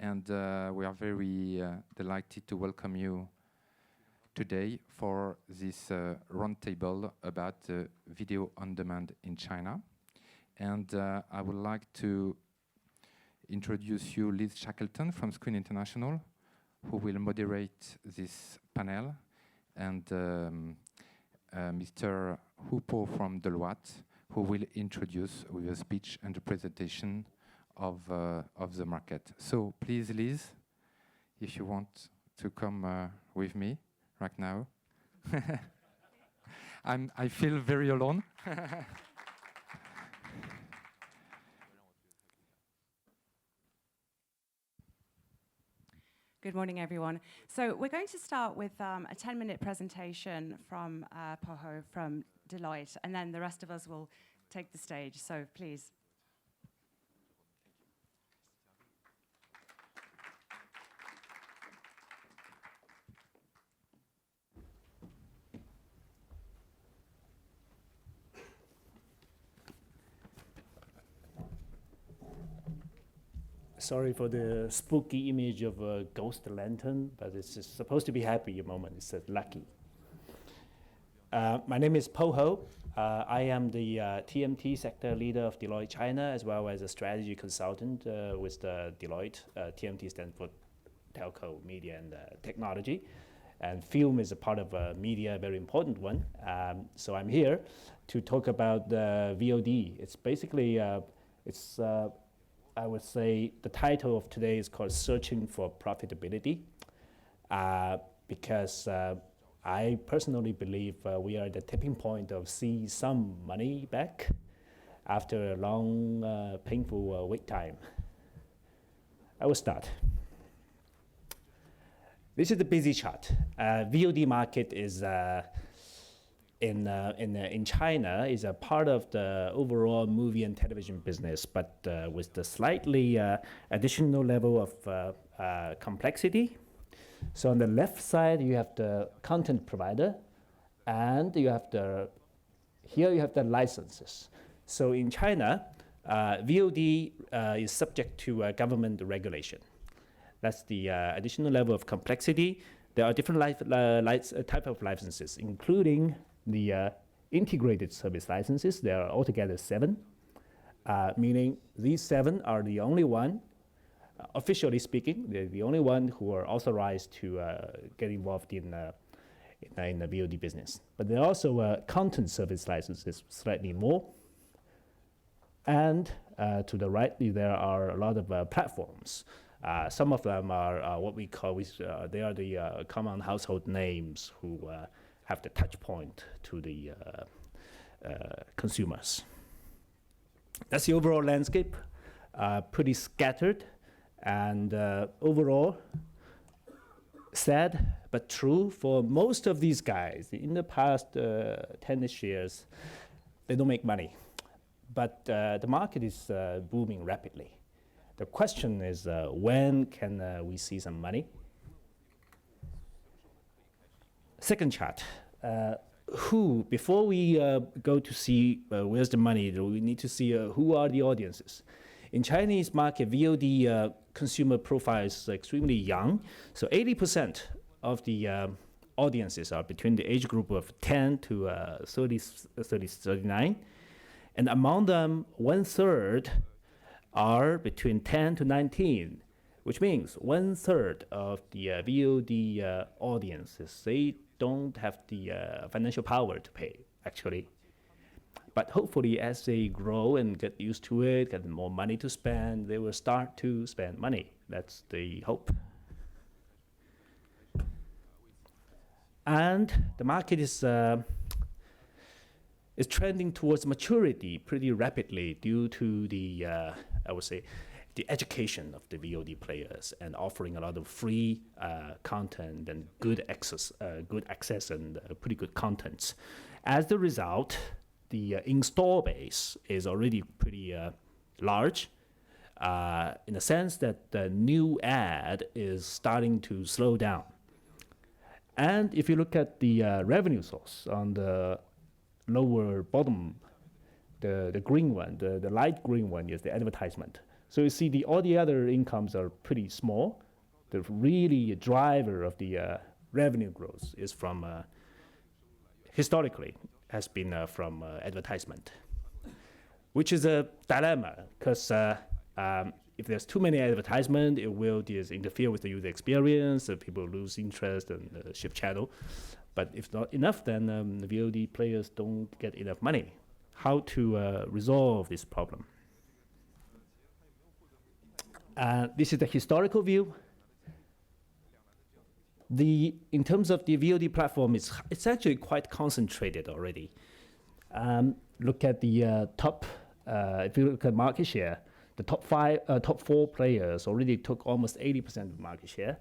and we are very delighted to welcome you today for this roundtable about video on demand in China. And I would like to introduce you Liz Shackleton from Screen International, who will moderate this panel, and Mr. Hupo from Deloitte, who will introduce with a speech and a presentation of the market. So please, Liz, if you want to come with me right now. I feel very alone. Good morning, everyone. So we're going to start with a 10-minute presentation from Poho from Deloitte, and then the rest of us will take the stage. So please. Sorry for the spooky image of a ghost lantern, but it's just supposed to be happy a moment. It said lucky. My name is Poho. I am the TMT sector leader of Deloitte China, as well as a strategy consultant with the Deloitte. TMT stands for Telco, Media, and Technology. And film is a part of media, a very important one. So I'm here to talk about VOD. It's basically, I would say the title of today is called Searching for Profitability, because I personally believe we are at the tipping point of see some money back after a long, painful wait time. I will start. This is the busy chart. VOD market is in China is a part of the overall movie and television business, but with the slightly additional level of complexity. So on the left side, you have the content provider, and you have here you have the licenses. So in China, VOD is subject to government regulation. That's the additional level of complexity. There are different type of licenses, including the integrated service licenses. There are altogether 7, meaning these 7 are the only one, officially speaking, they're the only one who are authorized to get involved in the VOD business. But there are also content service licenses, slightly more. And to the right, there are a lot of platforms. Some of them are what we call, they are the common household names who have the touch point to the consumers. That's the overall landscape, pretty scattered, and overall sad but true for most of these guys. In the past 10-ish years, they don't make money, but the market is booming rapidly. The question is, when can we see some money? Second chart. Before we go to see where's the money, we need to see who are the audiences. In Chinese market, VOD consumer profile is extremely young. So 80% of the audiences are between the age group of 10 to 39. And among them, 1/3 are between 10 to 19, which means 1/3 of the VOD audiences, they don't have the financial power to pay, actually. But hopefully, as they grow and get used to it, get more money to spend, they will start to spend money. That's the hope. And the market is trending towards maturity pretty rapidly due to the, I would say, the education of the VOD players and offering a lot of free content and good access and pretty good contents. As the result, the install base is already pretty large in the sense that the new ad is starting to slow down. And if you look at the revenue source on the lower bottom, the green one, the light green one is the advertisement. So you see all the other incomes are pretty small. The really driver of the revenue growth is from, historically, has been from advertisement, which is a dilemma, because if there's too many advertisement, it will just interfere with the user experience, people lose interest and shift channel. But if not enough, then the VOD players don't get enough money. How to resolve this problem? This is the historical view. In terms of the VOD platform, it's actually quite concentrated already. Look at the top, if you look at market share, the top four players already took almost 80% of market share.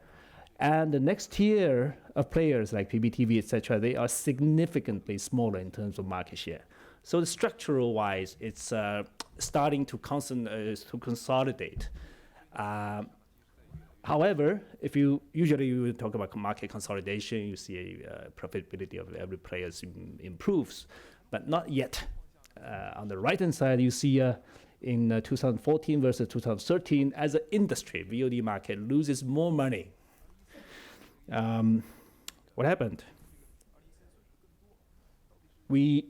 And the next tier of players like PBTV, etc., they are significantly smaller in terms of market share. So the structural wise, it's starting to consolidate. However, if you talk about market consolidation, you see profitability of every player improves, but not yet. On the right-hand side, you see in 2014 versus 2013, as an industry, VOD market loses more money. What happened? We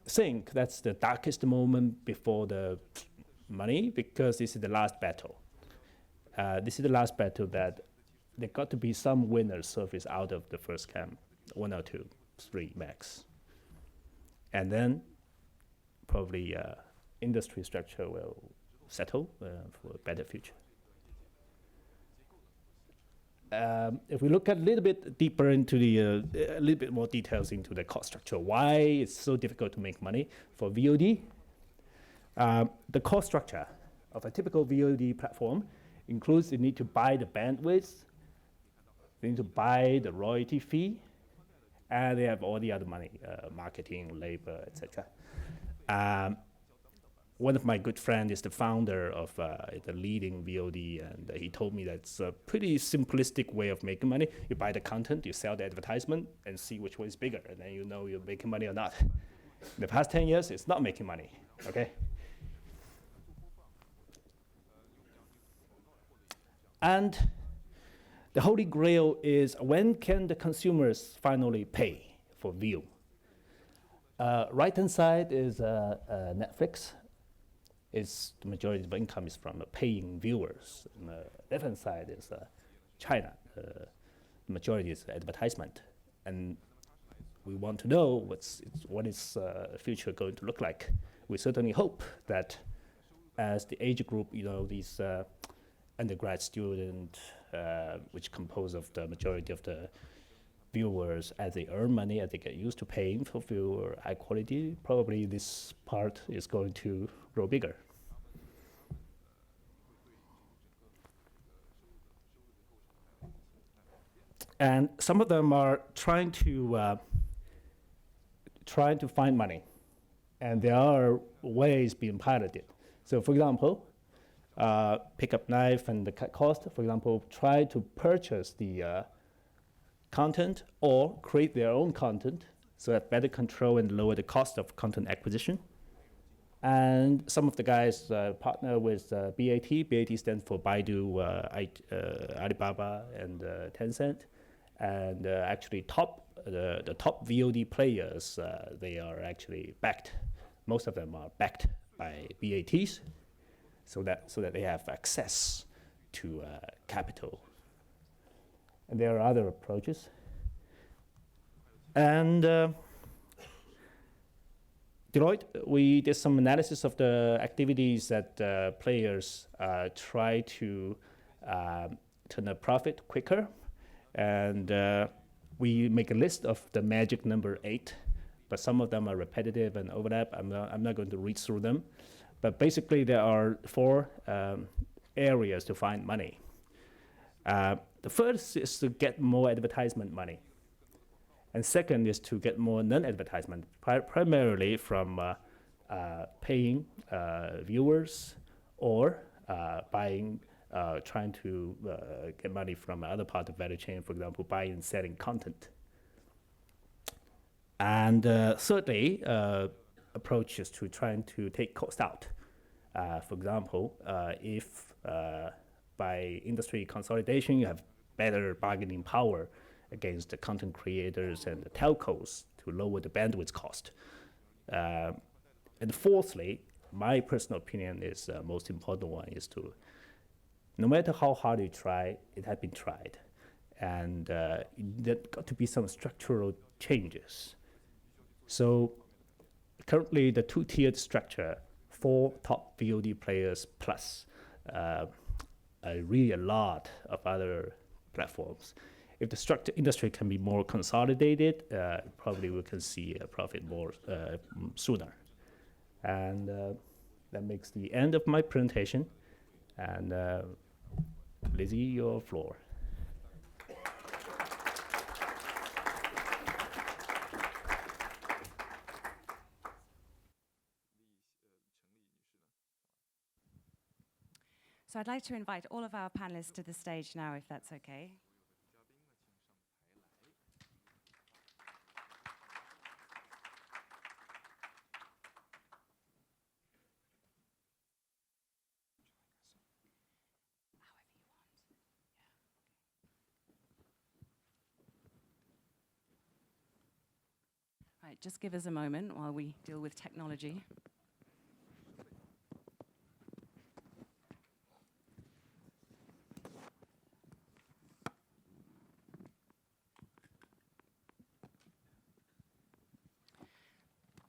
think that's the darkest moment before the money, because this is the last battle. This is the last battle that there got to be some winners surface out of the first camp, 1 or 2, 3 max. And then probably industry structure will settle for a better future. If we look at a little bit deeper into a little bit more details into the cost structure, why it's so difficult to make money for VOD. The cost structure of a typical VOD platform includes you need to buy the bandwidth, you need to buy the royalty fee, and they have all the other money, marketing, labor, etc. One of my good friends is the founder of the leading VOD, and he told me that's a pretty simplistic way of making money. You buy the content, you sell the advertisement, and see which one is bigger, and then you know you're making money or not. In the past 10 years, it's not making money, okay? And the holy grail is, when can the consumers finally pay for view? Right-hand side is Netflix. The majority of income is from paying viewers. And the left-hand side is China. The majority is advertisement. And we want to know what is the future going to look like. We certainly hope that as the age group, these undergrad students, which compose of the majority of the viewers, as they earn money, as they get used to paying for viewer high quality, probably this part is going to grow bigger. And some of them are trying to find money, and there are ways being piloted. So, for example, pick up knife and the cut cost. For example, try to purchase the content or create their own content, so that better control and lower the cost of content acquisition. And some of the guys partner with BAT. BAT stands for Baidu, Alibaba, and Tencent. And actually, the top VOD players, they are actually backed. Most of them are backed by BATs, so that they have access to capital. And there are other approaches. And Deloitte, we did some analysis of the activities that players try to turn a profit quicker. And we make a list of the magic number 8, but some of them are repetitive and overlap. I'm not going to read through them. But basically, there are 4 areas to find money. The first is to get more advertisement money. And second is to get more non-advertisement, primarily from paying viewers or trying to get money from other part of the value chain, for example, buying and selling content. And thirdly, approach is to trying to take cost out. For example, if by industry consolidation, you have better bargaining power against the content creators and the telcos to lower the bandwidth cost. And fourthly, my personal opinion is most important one is to, no matter how hard you try, it has been tried. And there got to be some structural changes. So currently the two-tiered structure, 4 top VOD players plus really a lot of other platforms. If the industry can be more consolidated, probably we can see a profit more sooner. And that makes the end of my presentation. And Lizzie, your floor. So I'd like to invite all of our panelists to the stage now, if that's okay. Right, just give us a moment while we deal with technology.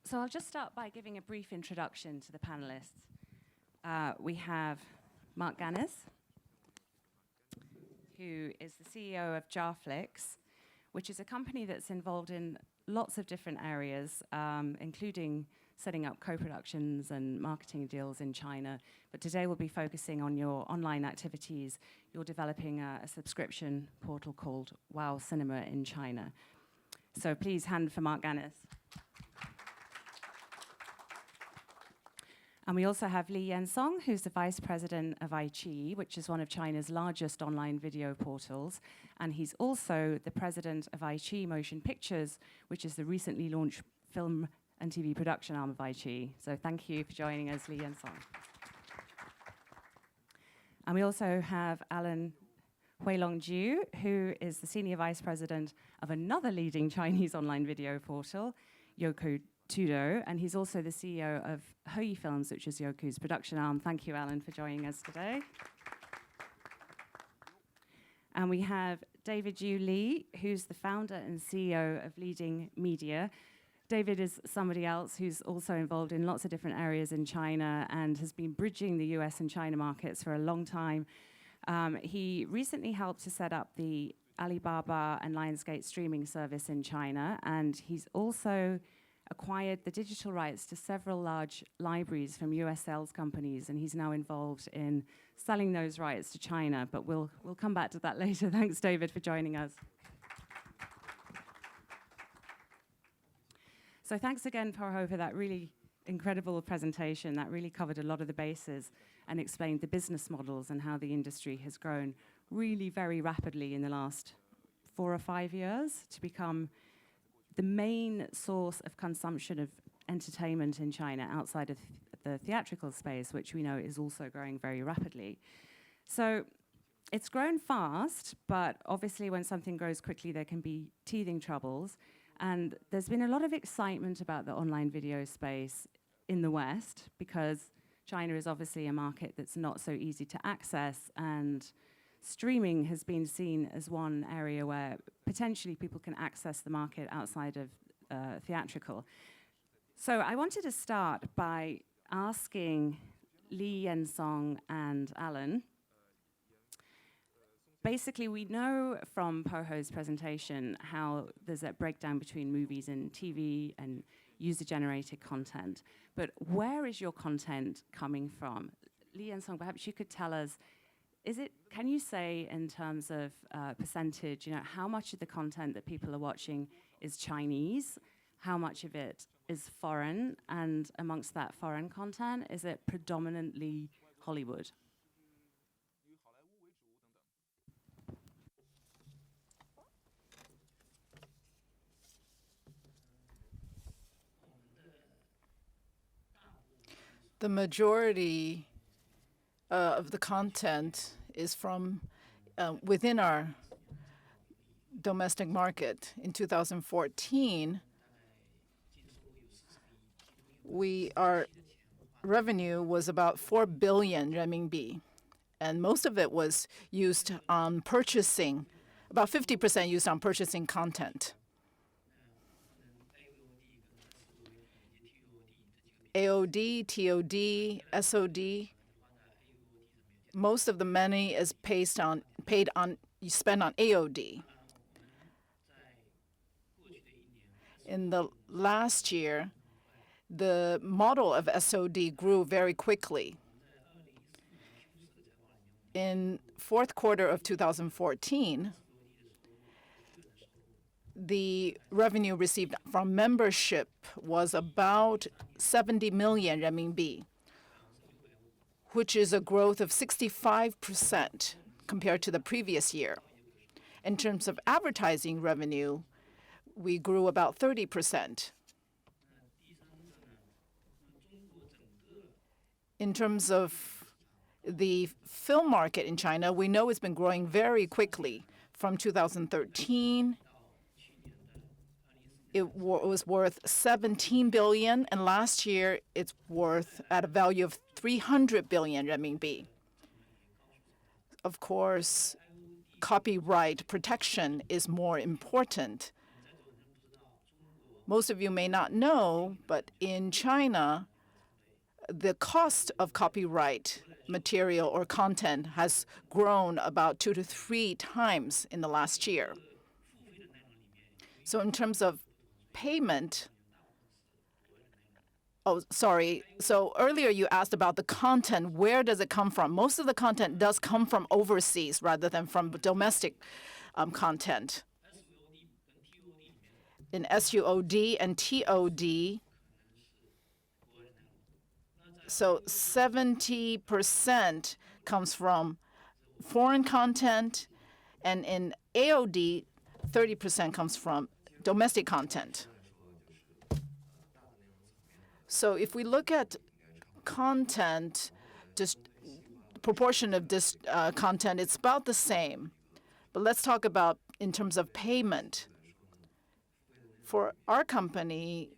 So I'll just start by giving a brief introduction to the panelists. We have Mark Gannis, who is the CEO of Jarflix, which is a company that's involved in lots of different areas, including setting up co-productions and marketing deals in China. But today we'll be focusing on your online activities. You're developing a subscription portal called Wow Cinema in China. So please hand for Mark Gannis. And we also have Li Yensong, who's the Vice President of iQIYI, which is one of China's largest online video portals. And he's also the President of iQIYI Motion Pictures, which is the recently launched film and TV production arm of iQIYI. So thank you for joining us, Li Yensong. And we also have Alan Huilongju, who is the Senior Vice President of another leading Chinese online video portal, Youku Tudo, and he's also the CEO of Heyi Films, which is Youku's production arm. Thank you, Alan, for joining us today. And we have David Yu Lee, who's the founder and CEO of Leading Media. David is somebody else who's also involved in lots of different areas in China and has been bridging the US and China markets for a long time. He recently helped to set up the Alibaba and Lionsgate streaming service in China, and he's also acquired the digital rights to several large libraries from US sales companies, and he's now involved in selling those rights to China, but we'll come back to that later. Thanks, David, for joining us. So thanks again, Porho, for that really incredible presentation that really covered a lot of the bases and explained the business models and how the industry has grown really very rapidly in the last 4 or 5 years to become the main source of consumption of entertainment in China outside of the theatrical space, which we know is also growing very rapidly. So it's grown fast, but obviously when something grows quickly, there can be teething troubles. And there's been a lot of excitement about the online video space in the West because China is obviously a market that's not so easy to access, and streaming has been seen as one area where potentially people can access the market outside of theatrical. So I wanted to start by asking Li Yensong and Alan. Basically, we know from Porho's presentation how there's a breakdown between movies and TV and user-generated content. But where is your content coming from? Li Yensong, perhaps you could tell us, can you say in terms of percentage, how much of the content that people are watching is Chinese? How much of it is foreign? And amongst that foreign content, is it predominantly Hollywood? The majority of the content is from within our domestic market. In 2014, our revenue was about 4 billion renminbi, and most of it was used on purchasing, about 50% used on purchasing content. AOD, TOD, SOD, most of the money is you spend on AOD. In the last year, the model of SOD grew very quickly. In fourth quarter of 2014, the revenue received from membership was about 70 million renminbi, which is a growth of 65% compared to the previous year. In terms of advertising revenue, we grew about 30%. In terms of the film market in China, we know it's been growing very quickly. From 2013, it was worth 17 billion, and last year it's worth at a value of 300 billion renminbi. Of course, copyright protection is more important. Most of you may not know, but in China, the cost of copyright material or content has grown about 2 to 3 times in the last year. So in terms of payment, so earlier you asked about the content, where does it come from? Most of the content does come from overseas rather than from domestic content. In SUOD and TOD, so 70% comes from foreign content, and in AOD, 30% comes from domestic content. So if we look at content, just proportion of this content, it's about the same. But let's talk about in terms of payment. For our company,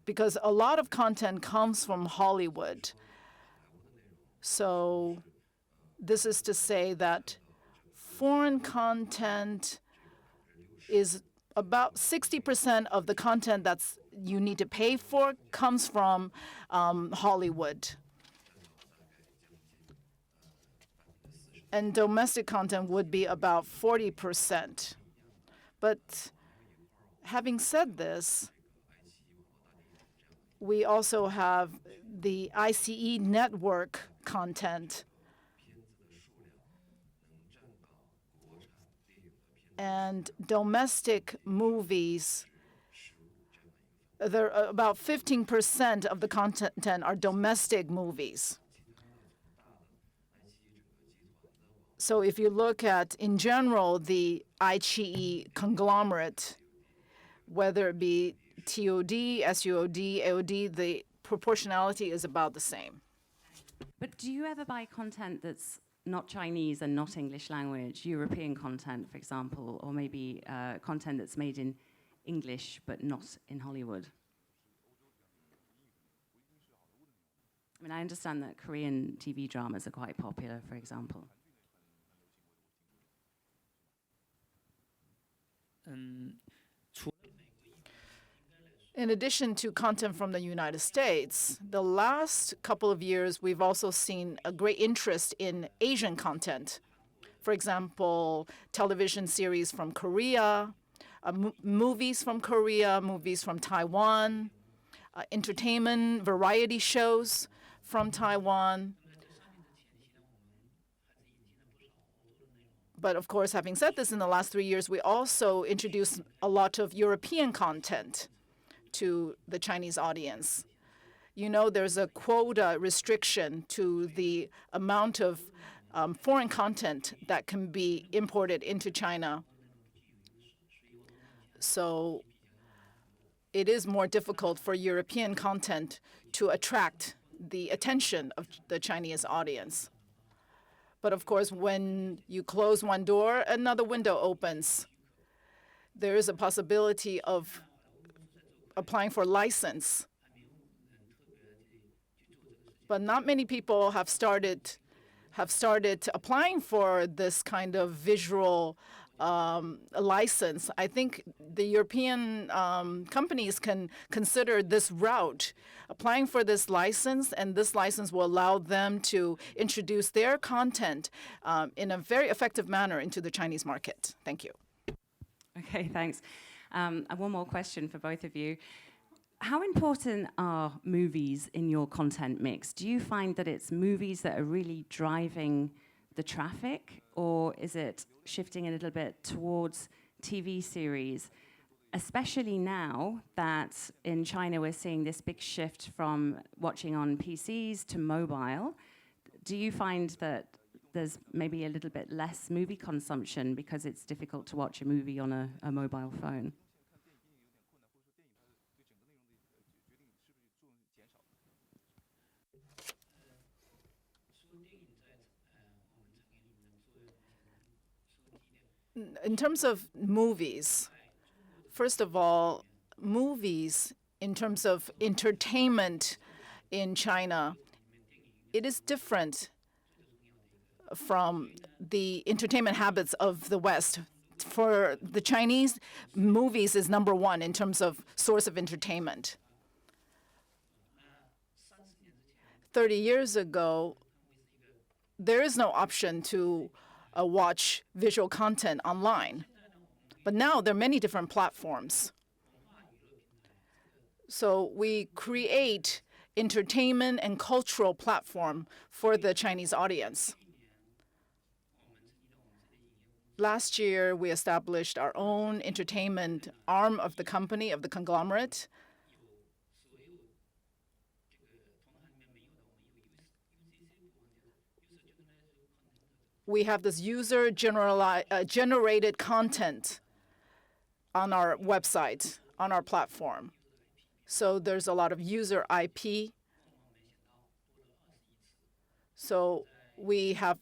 because a lot of content comes from Hollywood, so this is to say that foreign content is about 60% of the content that's you need to pay for comes from Hollywood. And domestic content would be about 40%. But having said this, we also have the ICE network content. And domestic movies, about 15% of the content are domestic movies. So if you look at, in general, the iQIYI conglomerate, whether it be TOD, SUOD, AOD, the proportionality is about the same. But do you ever buy content that's not Chinese and not English language, European content, for example, or maybe content that's made in English but not in Hollywood? I mean, I understand that Korean TV dramas are quite popular, for example. In addition to content from the United States, the last couple of years, we've also seen a great interest in Asian content. For example, television series from Korea, movies from Korea, movies from Taiwan, entertainment, variety shows from Taiwan. But of course, having said this, in the last 3 years, we also introduced a lot of European content to the Chinese audience. You know, there's a quota restriction to the amount of foreign content that can be imported into China. So it is more difficult for European content to attract the attention of the Chinese audience. But of course, when you close one door, another window opens. There is a possibility of applying for license. But not many people have started applying for this kind of visual license. I think the European companies can consider this route, applying for this license, and this license will allow them to introduce their content in a very effective manner into the Chinese market. Thank you. Okay, thanks. And one more question for both of you. How important are movies in your content mix? Do you find that it's movies that are really driving the traffic, or is it shifting a little bit towards TV series? Especially now that in China we're seeing this big shift from watching on PCs to mobile. Do you find that there's maybe a little bit less movie consumption because it's difficult to watch a movie on a mobile phone? In terms of movies, first of all, movies in terms of entertainment in China, it is different from the entertainment habits of the West. For the Chinese, movies is number one in terms of source of entertainment. 30 years ago, there is no option to watch visual content online. But now there are many different platforms. So we create entertainment and cultural platform for the Chinese audience. Last year, we established our own entertainment arm of the company, of the conglomerate. We have this user-generated content on our website, on our platform. So there's a lot of user IP. So we have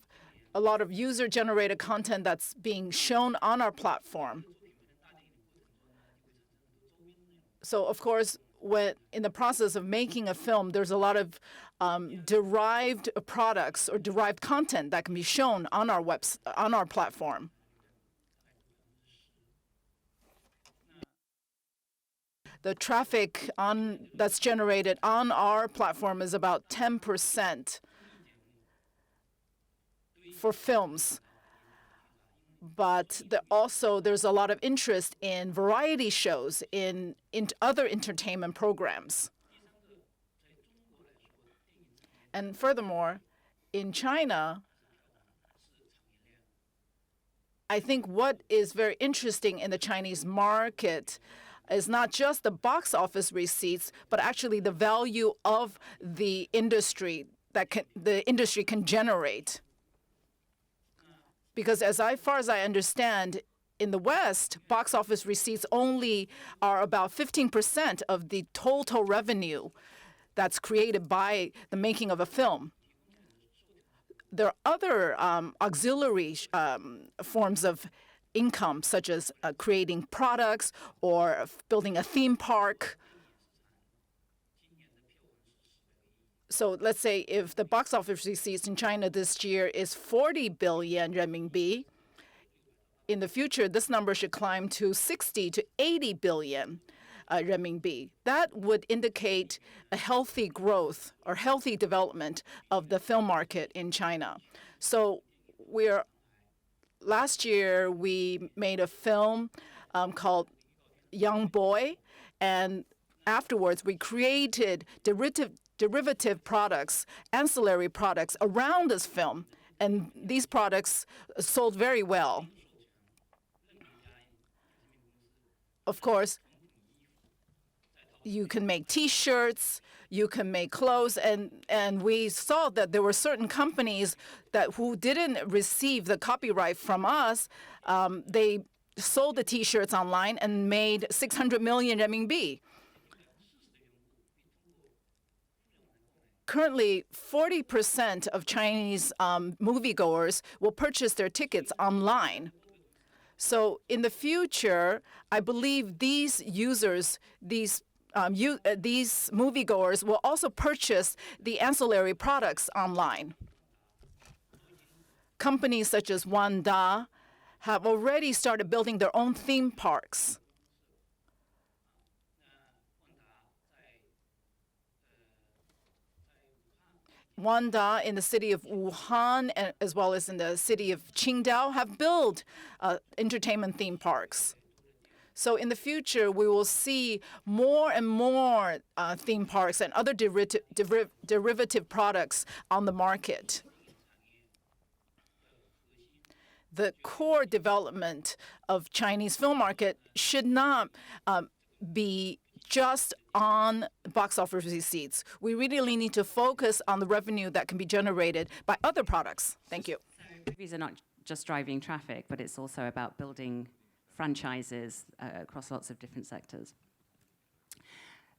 a lot of user-generated content that's being shown on our platform. So of course, when in the process of making a film, there's a lot of derived products or derived content that can be shown on our platform. The traffic that's generated on our platform is about 10% for films. But there's a lot of interest in variety shows, in other entertainment programs. And furthermore, in China, I think what is very interesting in the Chinese market is not just the box office receipts, but actually the value of the industry that the industry can generate. Because as far as I understand, in the West, box office receipts only are about 15% of the total revenue that's created by the making of a film. There are other auxiliary forms of income, such as creating products or building a theme park. So let's say if the box office receipts in China this year is 40 billion renminbi, in the future, this number should climb to 60 to 80 billion renminbi. That would indicate a healthy growth or healthy development of the film market in China. So last year, we made a film called Young Boy, and afterwards, we created derivative products, ancillary products around this film, and these products sold very well. Of course, you can make T-shirts, you can make clothes, and we saw that there were certain companies who didn't receive the copyright from us. They sold the T-shirts online and made 600 million renminbi. currently 40% of Chinese moviegoers will purchase their tickets online. So in the future, I believe these users, these moviegoers will also purchase the ancillary products online. Companies such as Wanda have already started building their own theme parks. Wanda in the city of Wuhan, as well as in the city of Qingdao, have built entertainment theme parks. So in the future, we will see more and more theme parks and other derivative products on the market. The core development of Chinese film market should not be just on box office receipts. We really need to focus on the revenue that can be generated by other products. Thank you. Movies are not just driving traffic, but it's also about building franchises across lots of different sectors.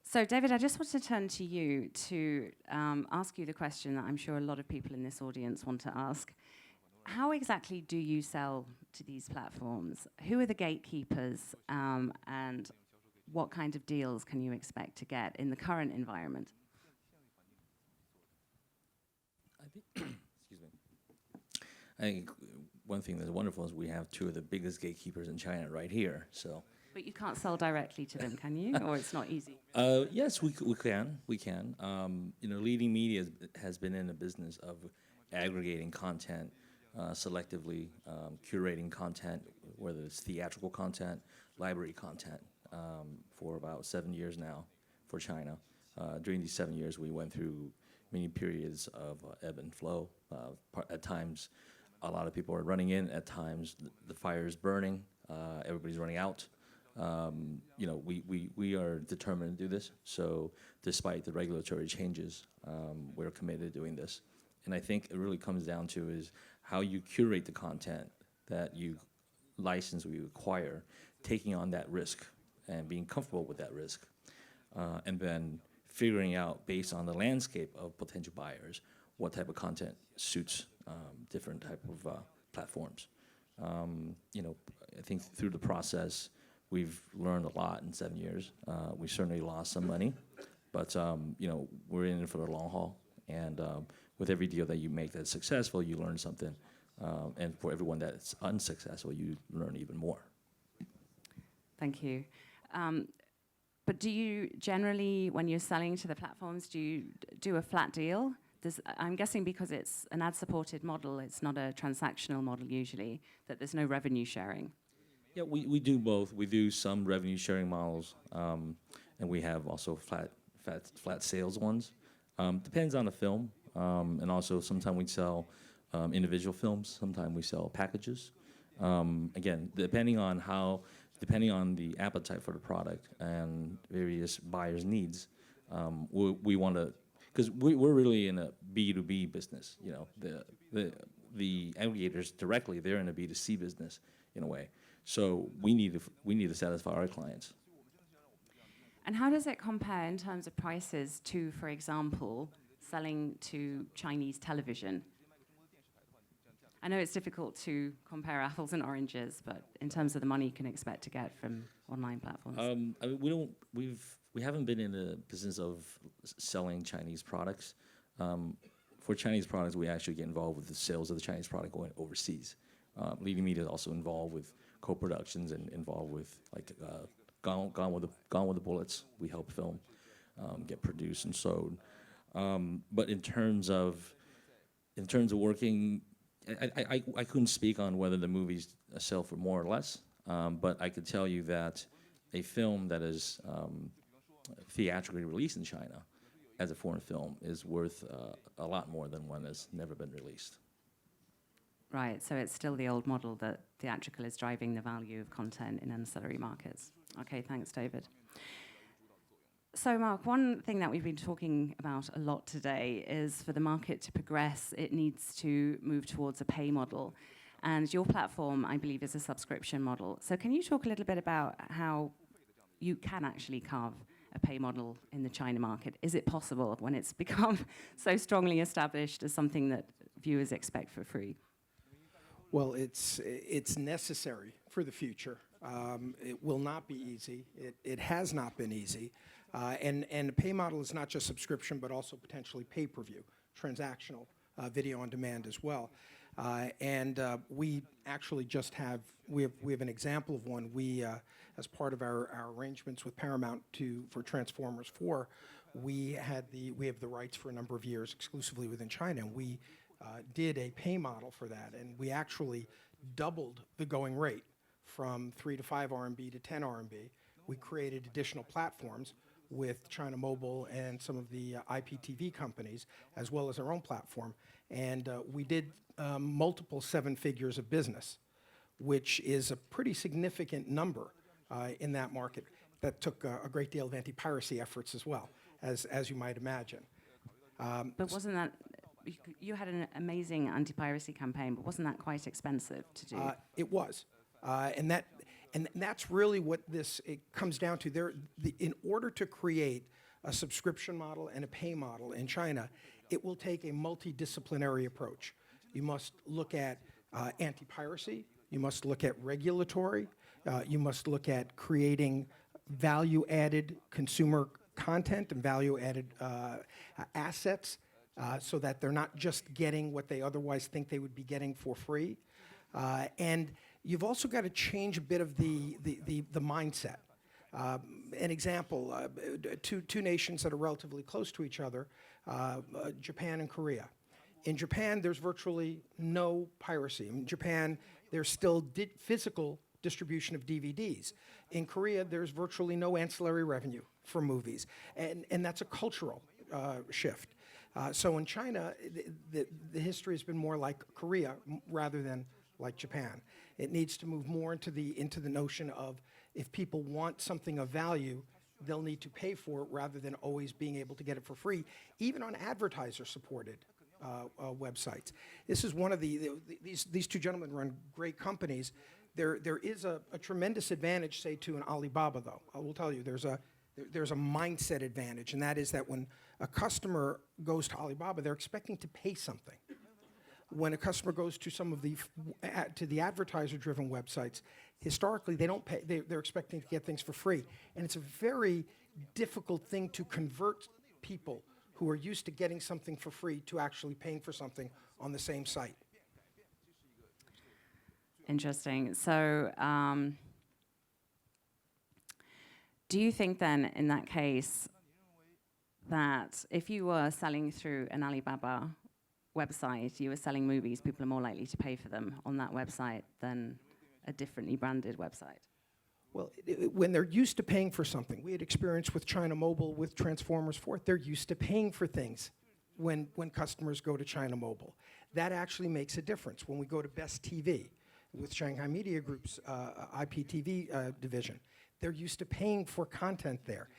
So, David, I just want to turn to you to ask you the question that I'm sure a lot of people in this audience want to ask. How exactly do you sell to these platforms? Who are the gatekeepers, and what kind of deals can you expect to get in the current environment? Excuse me. I think one thing that's wonderful is we have two of the biggest gatekeepers in China right here. So. But you can't sell directly to them, can you? Or it's not easy? Yes, we can. We can. Leading media has been in the business of aggregating content, selectively curating content, whether it's theatrical content, library content, for about 7 years now for China. During these 7 years, we went through many periods of ebb and flow. At times, a lot of people are running in. At times, the fire is burning. Everybody's running out. We are determined to do this. So despite the regulatory changes, we're committed to doing this. And I think it really comes down to is how you curate the content that you license or you acquire, taking on that risk and being comfortable with that risk. And then figuring out, based on the landscape of potential buyers, what type of content suits different type of platforms. I think through the process, we've learned a lot in 7 years. We certainly lost some money, but we're in it for the long haul. And with every deal that you make that's successful, you learn something. And for everyone that's unsuccessful, you learn even more. Thank you. But do you generally, when you're selling to the platforms, do you do a flat deal? I'm guessing because it's an ad-supported model, it's not a transactional model usually, that there's no revenue sharing. Yeah, we do both. We do some revenue sharing models, and we have also flat sales ones. Depends on the film, and also sometimes we sell individual films. Sometimes we sell packages. Again, depending on the appetite for the product and various buyers' needs, we want to, because we're really in a B2B business. The aggregators directly, they're in a B2C business in a way. So we need to satisfy our clients. And how does it compare in terms of prices to, for example, selling to Chinese television? I know it's difficult to compare apples and oranges, but in terms of the money you can expect to get from online platforms. We haven't been in the business of selling Chinese products. For Chinese products, we actually get involved with the sales of the Chinese product going overseas. Leading media is also involved with co-productions and involved with like Gone with the Bullets. We help film get produced and sold. But in terms of working, I couldn't speak on whether the movies sell for more or less. But I could tell you that a film that is theatrically released in China as a foreign film is worth a lot more than one that's never been released. Right, so it's still the old model that theatrical is driving the value of content in ancillary markets. Okay, thanks, David. So, Mark, one thing that we've been talking about a lot today is for the market to progress, it needs to move towards a pay model. And your platform, I believe, is a subscription model. So can you talk a little bit about how you can actually carve a pay model in the China market? Is it possible when it's become so strongly established as something that viewers expect for free? Well, it's necessary for the future. It will not be easy. It has not been easy. And the pay model is not just subscription, but also potentially pay-per-view, transactional video on demand as well. We actually just have an example of one. We, as part of our arrangements with Paramount for Transformers 4, we have the rights for a number of years exclusively within China. And we did a pay model for that, and we actually doubled the going rate from 3 to 5 RMB to 10 RMB. We created additional platforms with China Mobile and some of the IPTV companies, as well as our own platform. And we did multiple 7 figures of business, which is a pretty significant number in that market. That took a great deal of anti-piracy efforts as well, as you might imagine. But wasn't that, you had an amazing anti-piracy campaign, but wasn't that quite expensive to do? It was. And that's really what it comes down to. In order to create a subscription model and a pay model in China, it will take a multidisciplinary approach. You must look at anti-piracy, you must look at regulatory, you must look at creating value-added consumer content and value-added assets so that they're not just getting what they otherwise think they would be getting for free. And you've also got to change a bit of the mindset. An example, two nations that are relatively close to each other, Japan and Korea. In Japan, there's virtually no piracy. In Japan, there's still physical distribution of DVDs. In Korea, there's virtually no ancillary revenue for movies. And that's a cultural shift. So in China, the history has been more like Korea rather than like Japan. It needs to move more into the notion of if people want something of value, they'll need to pay for it rather than always being able to get it for free, even on advertiser-supported websites. This is one of these two gentlemen run great companies. There is a tremendous advantage, say, to an Alibaba, though. I will tell you, there's a mindset advantage, and that is that when a customer goes to Alibaba, they're expecting to pay something. When a customer goes to some of the advertiser-driven websites, historically they don't pay. They're expecting to get things for free, and it's a very difficult thing to convert people who are used to getting something for free to actually paying for something on the same site. Interesting. So, do you think then, in that case, that if you were selling through an Alibaba website, you were selling movies, people are more likely to pay for them on that website than a differently branded website? Well, when they're used to paying for something, we had experience with China Mobile, with Transformers 4, they're used to paying for things when customers go to China Mobile. That actually makes a difference. When we go to Best TV, with Shanghai Media Group's IPTV division, they're used to paying for content there.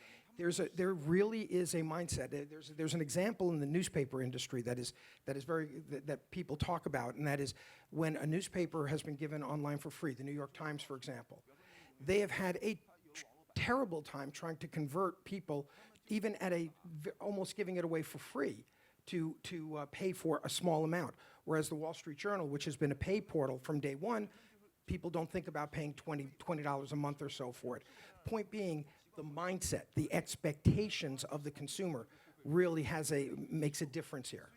There really is a mindset. There's an example in the newspaper industry that people talk about, and that is when a newspaper has been given online for free, the New York Times, for example. They have had a terrible time trying to convert people, even at almost giving it away for free, to pay for a small amount. Whereas the Wall Street Journal, which has been a pay portal from day one, people don't think about paying $20 a month or so for it. Point being, the mindset, the expectations of the consumer really makes a difference here.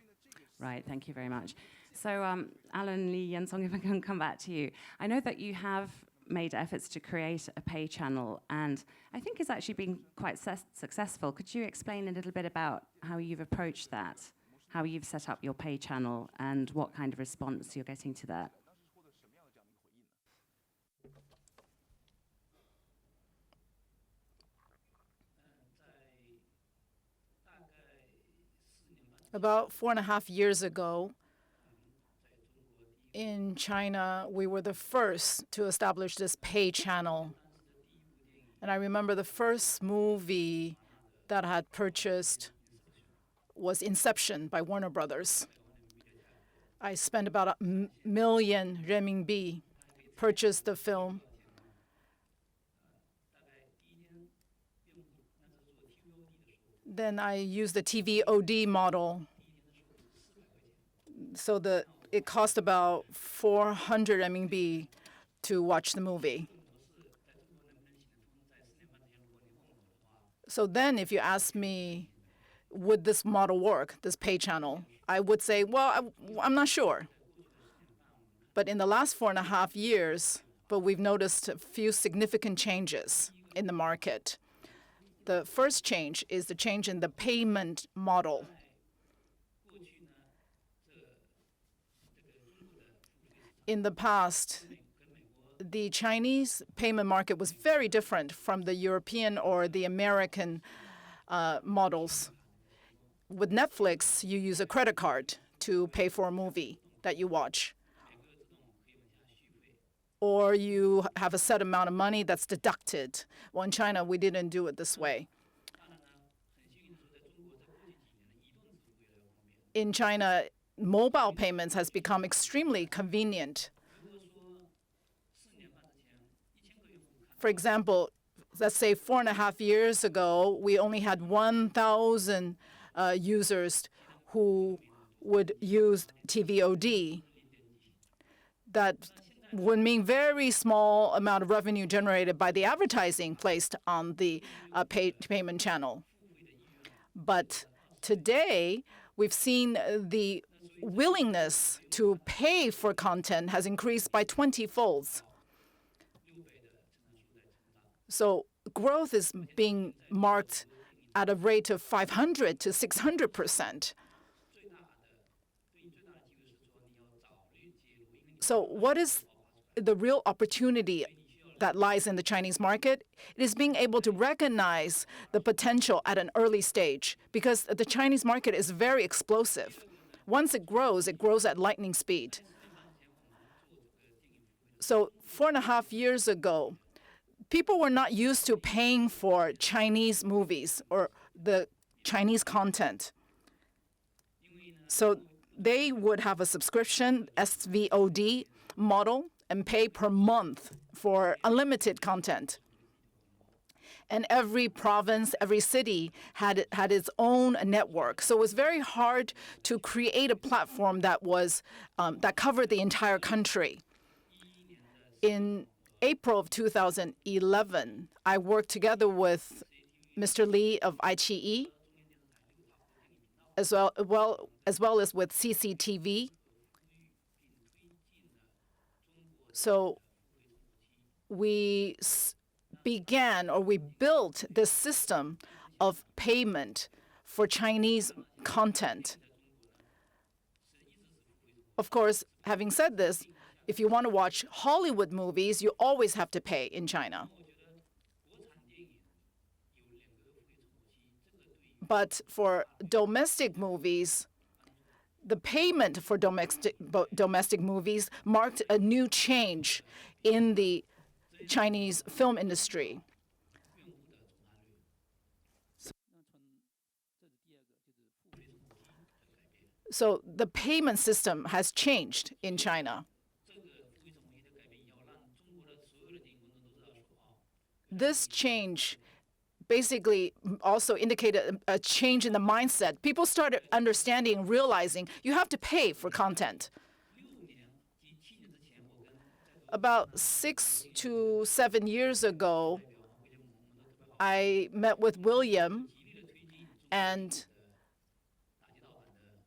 Right, thank you very much. So, Alan Lee Yansong, if I can come back to you. I know that you have made efforts to create a pay channel, and I think it's actually been quite successful. Could you explain a little bit about how you've approached that, how you've set up your pay channel, and what kind of response you're getting to that? About 4.5 years ago, in China, we were the first to establish this pay channel. And I remember the first movie that I had purchased was Inception by Warner Brothers. I spent about 1 million renminbi, purchased the film. Then I use the TVOD model. So it cost about 400 RMB to watch the movie. So then if you ask me, would this model work, this pay channel, I would say, well, I'm not sure. But in the last 4.5 years, we've noticed a few significant changes in the market. The first change is the change in the payment model. In the past, the Chinese payment market was very different from the European or the American models. With Netflix, you use a credit card to pay for a movie that you watch. Or you have a set amount of money that's deducted. Well, in China, we didn't do it this way. In China, mobile payments has become extremely convenient. For example, let's say 4.5 years ago, we only had 1,000 users who would use TVOD. That would mean very small amount of revenue generated by the advertising placed on the payment channel. But today, we've seen the willingness to pay for content has increased by 20-folds. So growth is being marked at a rate of 500 to 600%. So what is the real opportunity that lies in the Chinese market? It is being able to recognize the potential at an early stage, because the Chinese market is very explosive. Once it grows at lightning speed. So 4.5 years ago, people were not used to paying for Chinese movies or the Chinese content. So they would have a subscription, SVOD model, and pay per month for unlimited content. And every province, every city had its own network. So it was very hard to create a platform that was that covered the entire country. In April of 2011, I worked together with Mr. Li of iQIYI, as well as with CCTV. So we built this system of payment for Chinese content. Of course, having said this, if you want to watch Hollywood movies, you always have to pay in China. But for domestic movies, the payment for domestic movies marked a new change in the Chinese film industry. So the payment system has changed in China. This change basically also indicated a change in the mindset. People started understanding, realizing you have to pay for content. About 6 to 7 years ago, I met with William, and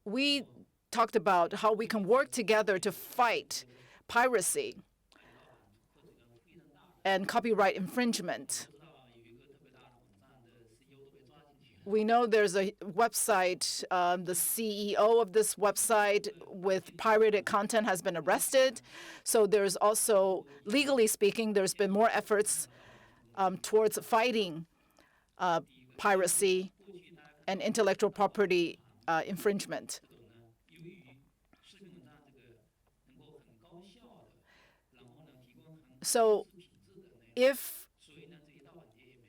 we talked about how we can work together to fight piracy and copyright infringement. We know there's a website, the CEO of this website with pirated content has been arrested. So there's also, legally speaking, there's been more efforts towards fighting piracy and intellectual property infringement. So if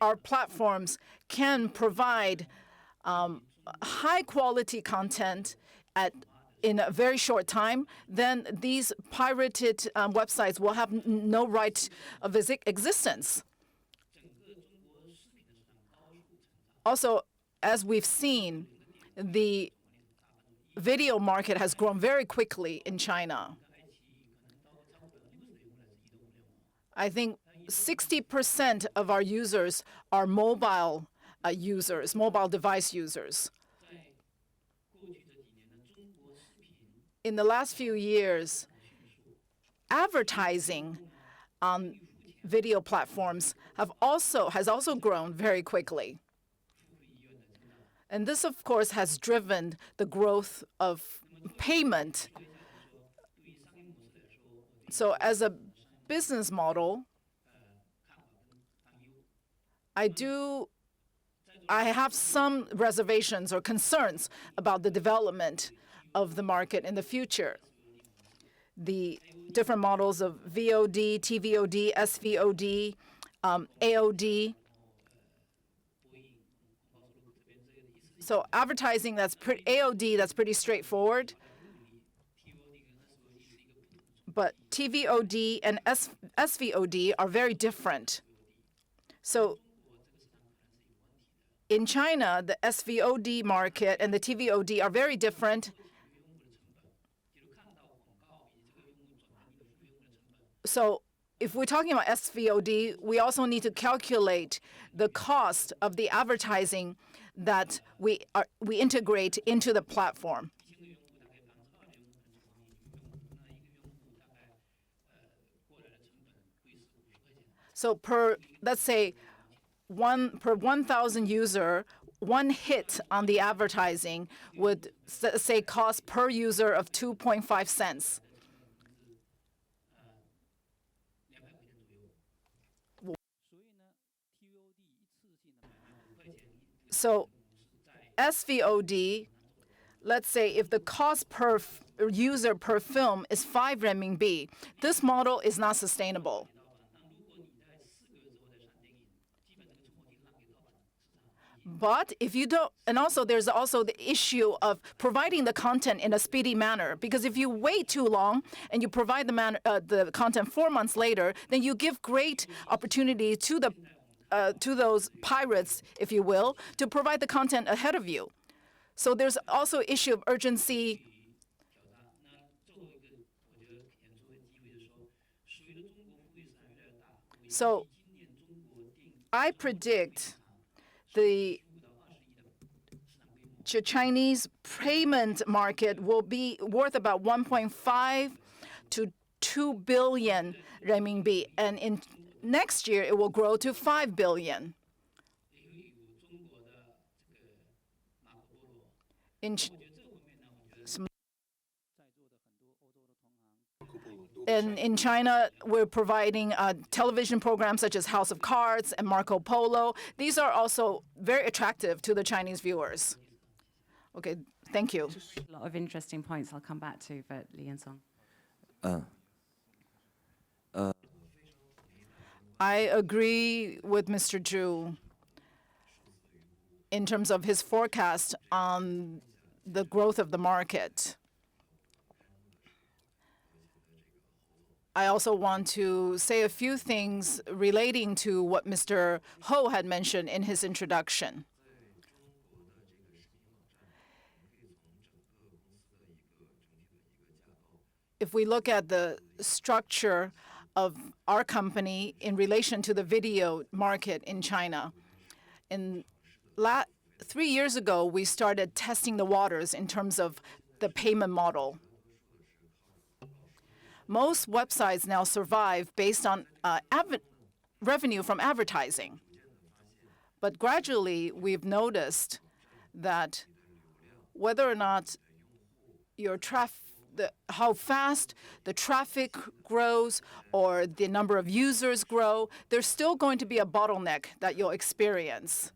our platforms can provide high-quality content in a very short time, then these pirated websites will have no right of existence. Also, as we've seen, the video market has grown very quickly in China. I think 60% of our users are mobile users, mobile device users. In the last few years, advertising on video platforms has also grown very quickly. And this, of course, has driven the growth of payment. So as a business model, I have some reservations or concerns about the development of the market in the future. The different models of VOD, TVOD, SVOD, AOD. So advertising AOD, that's pretty straightforward. But TVOD and SVOD are very different. So in China, the SVOD market and the TVOD are very different. So if we're talking about SVOD, we also need to calculate the cost of the advertising that we integrate into the platform. So let's say, per 1,000 user, one hit on the advertising would, say, cost per user of 2.5 cents. So SVOD, let's say if the cost per user per film is 5 renminbi, this model is not sustainable. But if you don't, and also there's also the issue of providing the content in a speedy manner. Because if you wait too long and you provide the content 4 months later, then you give great opportunity to those pirates, if you will, to provide the content ahead of you. So there's also issue of urgency. So I predict the Chinese payment market will be worth about 1.5 to 2 billion renminbi, and in next year it will grow to 5 billion. In China, we're providing television programs such as House of Cards and Marco Polo. These are also very attractive to the Chinese viewers. Okay, thank you. A lot of interesting points I'll come back to, but Li and Song. I agree with Mr. Zhu in terms of his forecast on the growth of the market. I also want to say a few things relating to what Mr. Ho had mentioned in his introduction. If we look at the structure of our company in relation to the video market in China, 3 years ago, we started testing the waters in terms of the payment model. Most websites now survive based on revenue from advertising. But gradually, we've noticed that whether or not how fast the traffic grows or the number of users grow, there's still going to be a bottleneck that you'll experience,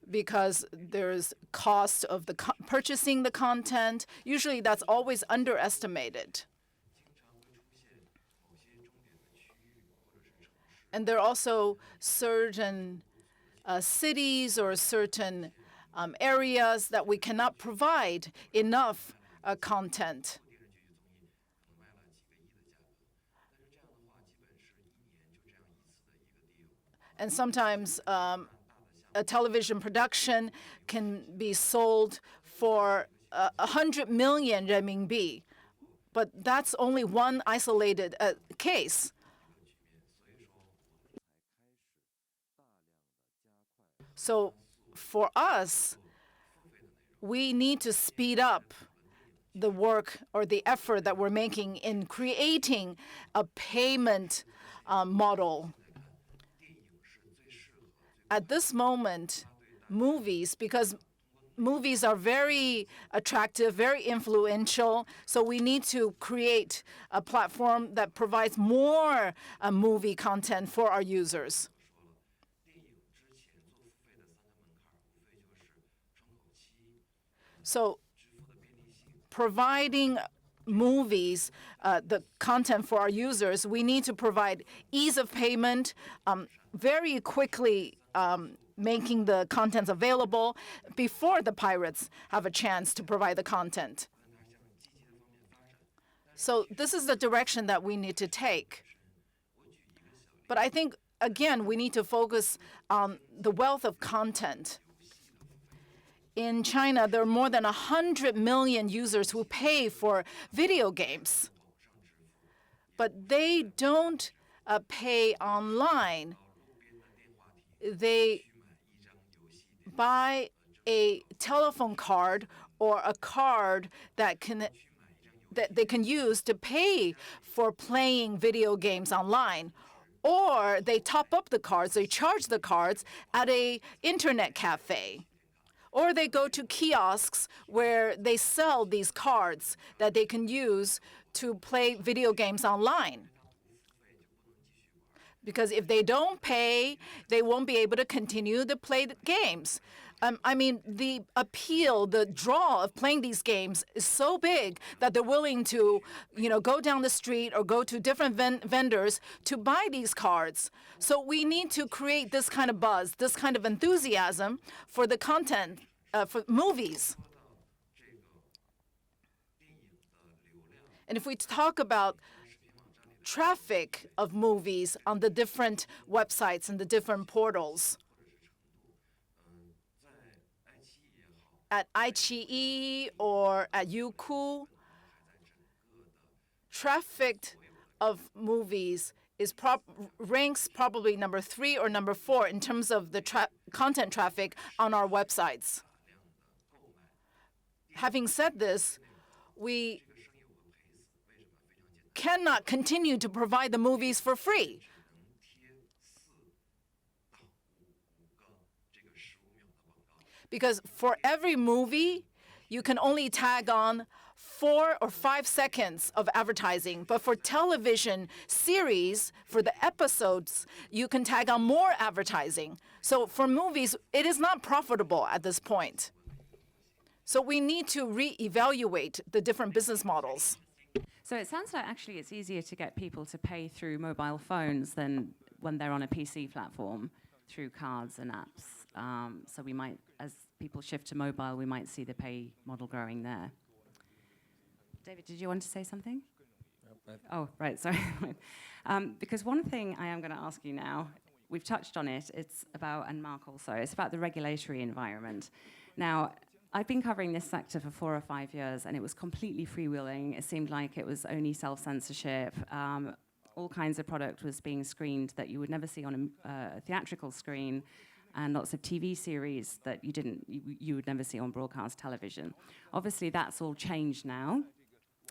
because there's cost of purchasing the content. Usually that's always underestimated. And there are also certain cities or certain areas that we cannot provide enough content. And sometimes a television production can be sold for 100 million renminbi. But that's only one isolated case. So for us, we need to speed up the work or the effort that we're making in creating a payment model. At this moment, movies, because movies are very attractive, very influential, so we need to create a platform that provides more movie content for our users. So providing movies, the content for our users, we need to provide ease of payment, very quickly making the contents available before the pirates have a chance to provide the content. So this is the direction that we need to take. But I think, again, we need to focus on the wealth of content. In China, there are more than 100 million users who pay for video games. But they don't pay online. They buy a telephone card or a card that they can use to pay for playing video games online. Or they top up the cards, they charge the cards at an internet cafe. Or they go to kiosks where they sell these cards that they can use to play video games online. Because if they don't pay, they won't be able to continue to play the games. I mean, the appeal, the draw of playing these games is so big that they're willing to, go down the street or go to different vendors to buy these cards. So we need to create this kind of buzz, this kind of enthusiasm for the content, for movies. And if we talk about traffic of movies on the different websites and the different portals, at iQIYI or at Youku, traffic of movies ranks probably number 3 or number 4 in terms of the content traffic on our websites. Having said this, we cannot continue to provide the movies for free. Because for every movie, you can only tag on 4 or 5 seconds of advertising. But for television series, for the episodes, you can tag on more advertising. So for movies, it is not profitable at this point. So we need to reevaluate the different business models. So it sounds like actually it's easier to get people to pay through mobile phones than when they're on a PC platform through cards and apps. So we might, as people shift to mobile, we might see the pay model growing there. David, did you want to say something? Oh, right, sorry. Because one thing I am going to ask you now, we've touched on it, it's about, and Mark also, it's about the regulatory environment. Now, I've been covering this sector for 4 or 5 years, and it was completely freewheeling. It seemed like it was only self-censorship. All kinds of product was being screened that you would never see on a theatrical screen, and lots of TV series that you would never see on broadcast television. Obviously, that's all changed now.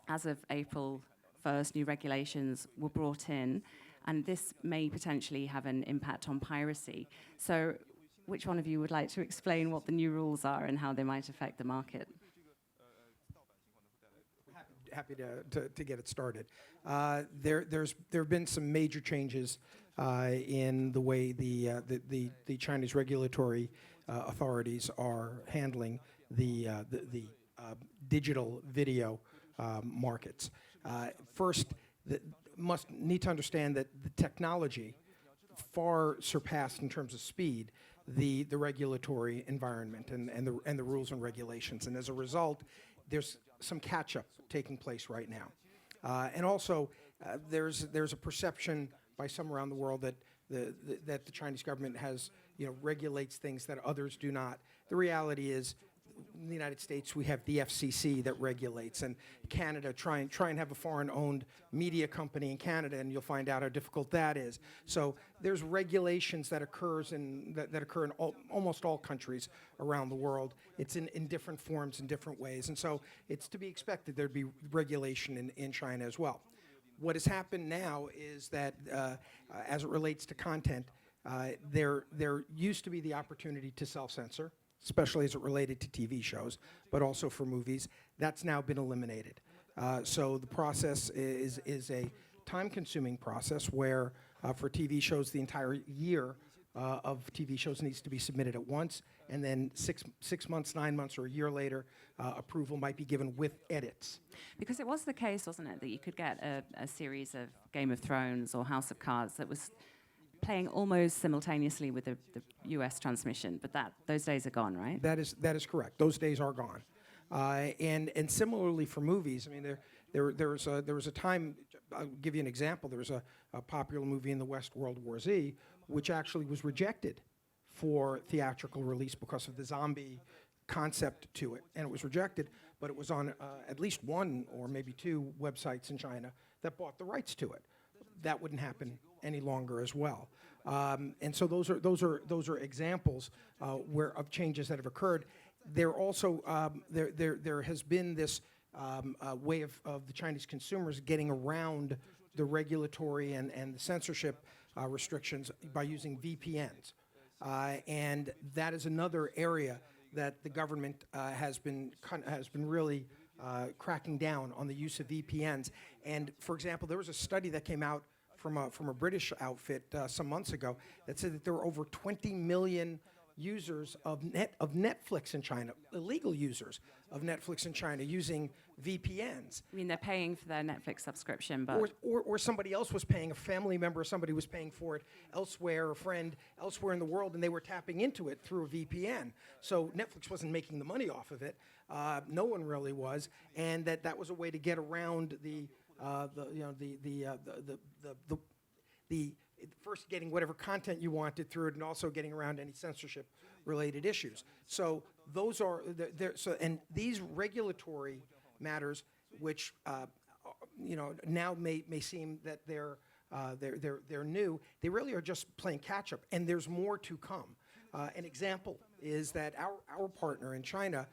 As of April 1st, new regulations were brought in, and this may potentially have an impact on piracy. So which one of you would like to explain what the new rules are and how they might affect the market? Happy to get it started. There have been some major changes in the way the Chinese regulatory authorities are handling the digital video markets. First, must need to understand that the technology far surpassed in terms of speed the regulatory environment and the rules and regulations, and as a result, there's some catch-up taking place right now, and also there's a perception by some around the world that that the Chinese government has, regulates things that others do not. The reality is, in the United States, we have the FCC that regulates, and Canada, try and have a foreign-owned media company in Canada, and you'll find out how difficult that is. So there's regulations that occur in almost all countries around the world. It's in different forms, in different ways, and so it's to be expected there'd be regulation in China as well. What has happened now is that, as it relates to content, there used to be the opportunity to self-censor, especially as it related to TV shows, but also for movies. That's now been eliminated. So the process is a time-consuming process where, for TV shows, the entire year of TV shows needs to be submitted at once, and then 6 months, 9 months, or a year later, approval might be given with edits. Because it was the case, wasn't it, that you could get a series of Game of Thrones or House of Cards that was playing almost simultaneously with the U.S. transmission, but those days are gone, right? That is correct. Those days are gone. And similarly for movies, I mean, there was a time. I'll give you an example. There was a popular movie in the West, World War Z, which actually was rejected for theatrical release because of the zombie concept to it, and it was rejected. But it was on at least one or maybe two websites in China that bought the rights to it. That wouldn't happen any longer as well. And so those are examples of changes that have occurred. There also there has been this way of the Chinese consumers getting around the regulatory and the censorship restrictions by using VPNs, and that is another area that the government has been really cracking down on the use of VPNs. And for example, there was a study that came out from a British outfit some months ago that said that there were over 20 million users of Netflix in China, illegal users of Netflix in China using VPNs. I mean, they're paying for their Netflix subscription, but... Or somebody else was paying, a family member or somebody was paying for it elsewhere, a friend elsewhere in the world, and they were tapping into it through a VPN. So Netflix wasn't making the money off of it. No one really was, and that was a way to get around the first getting whatever content you wanted through it, and also getting around any censorship-related issues. So those are and these regulatory matters, which now may seem that they're new. They really are just playing catch-up, and there's more to come. An example is that our partner in China,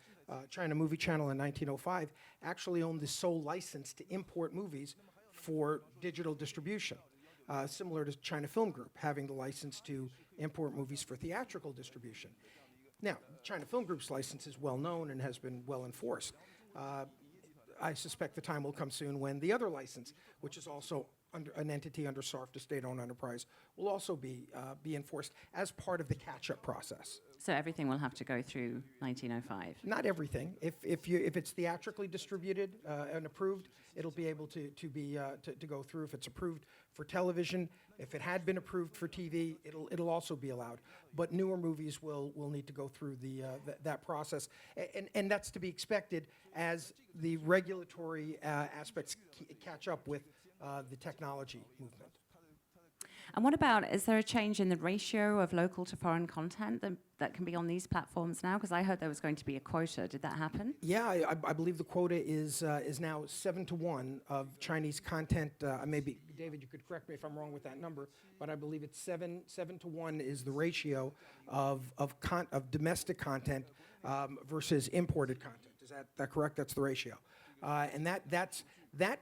China Movie Channel in 1905, actually owned the sole license to import movies for digital distribution, similar to China Film Group having the license to import movies for theatrical distribution. Now, China Film Group's license is well known and has been well enforced. I suspect the time will come soon when the other license, which is also under an entity under SARF, a state-owned enterprise, will also be enforced as part of the catch-up process. So everything will have to go through 1905? Not everything. If it's theatrically distributed and approved, it'll be able to go through. If it's approved for television, if it had been approved for TV, it'll also be allowed. But newer movies will need to go through that process, and that's to be expected as the regulatory aspects catch up with the technology movement. And what about, is there a change in the ratio of local to foreign content that can be on these platforms now? Because I heard there was going to be a quota. Did that happen? Yeah, I believe the quota is now 7-to-1 of Chinese content. Maybe, David, you could correct me if I'm wrong with that number, but I believe it's 7-to-1 is the ratio of domestic content versus imported content. Is that correct? That's the ratio. And that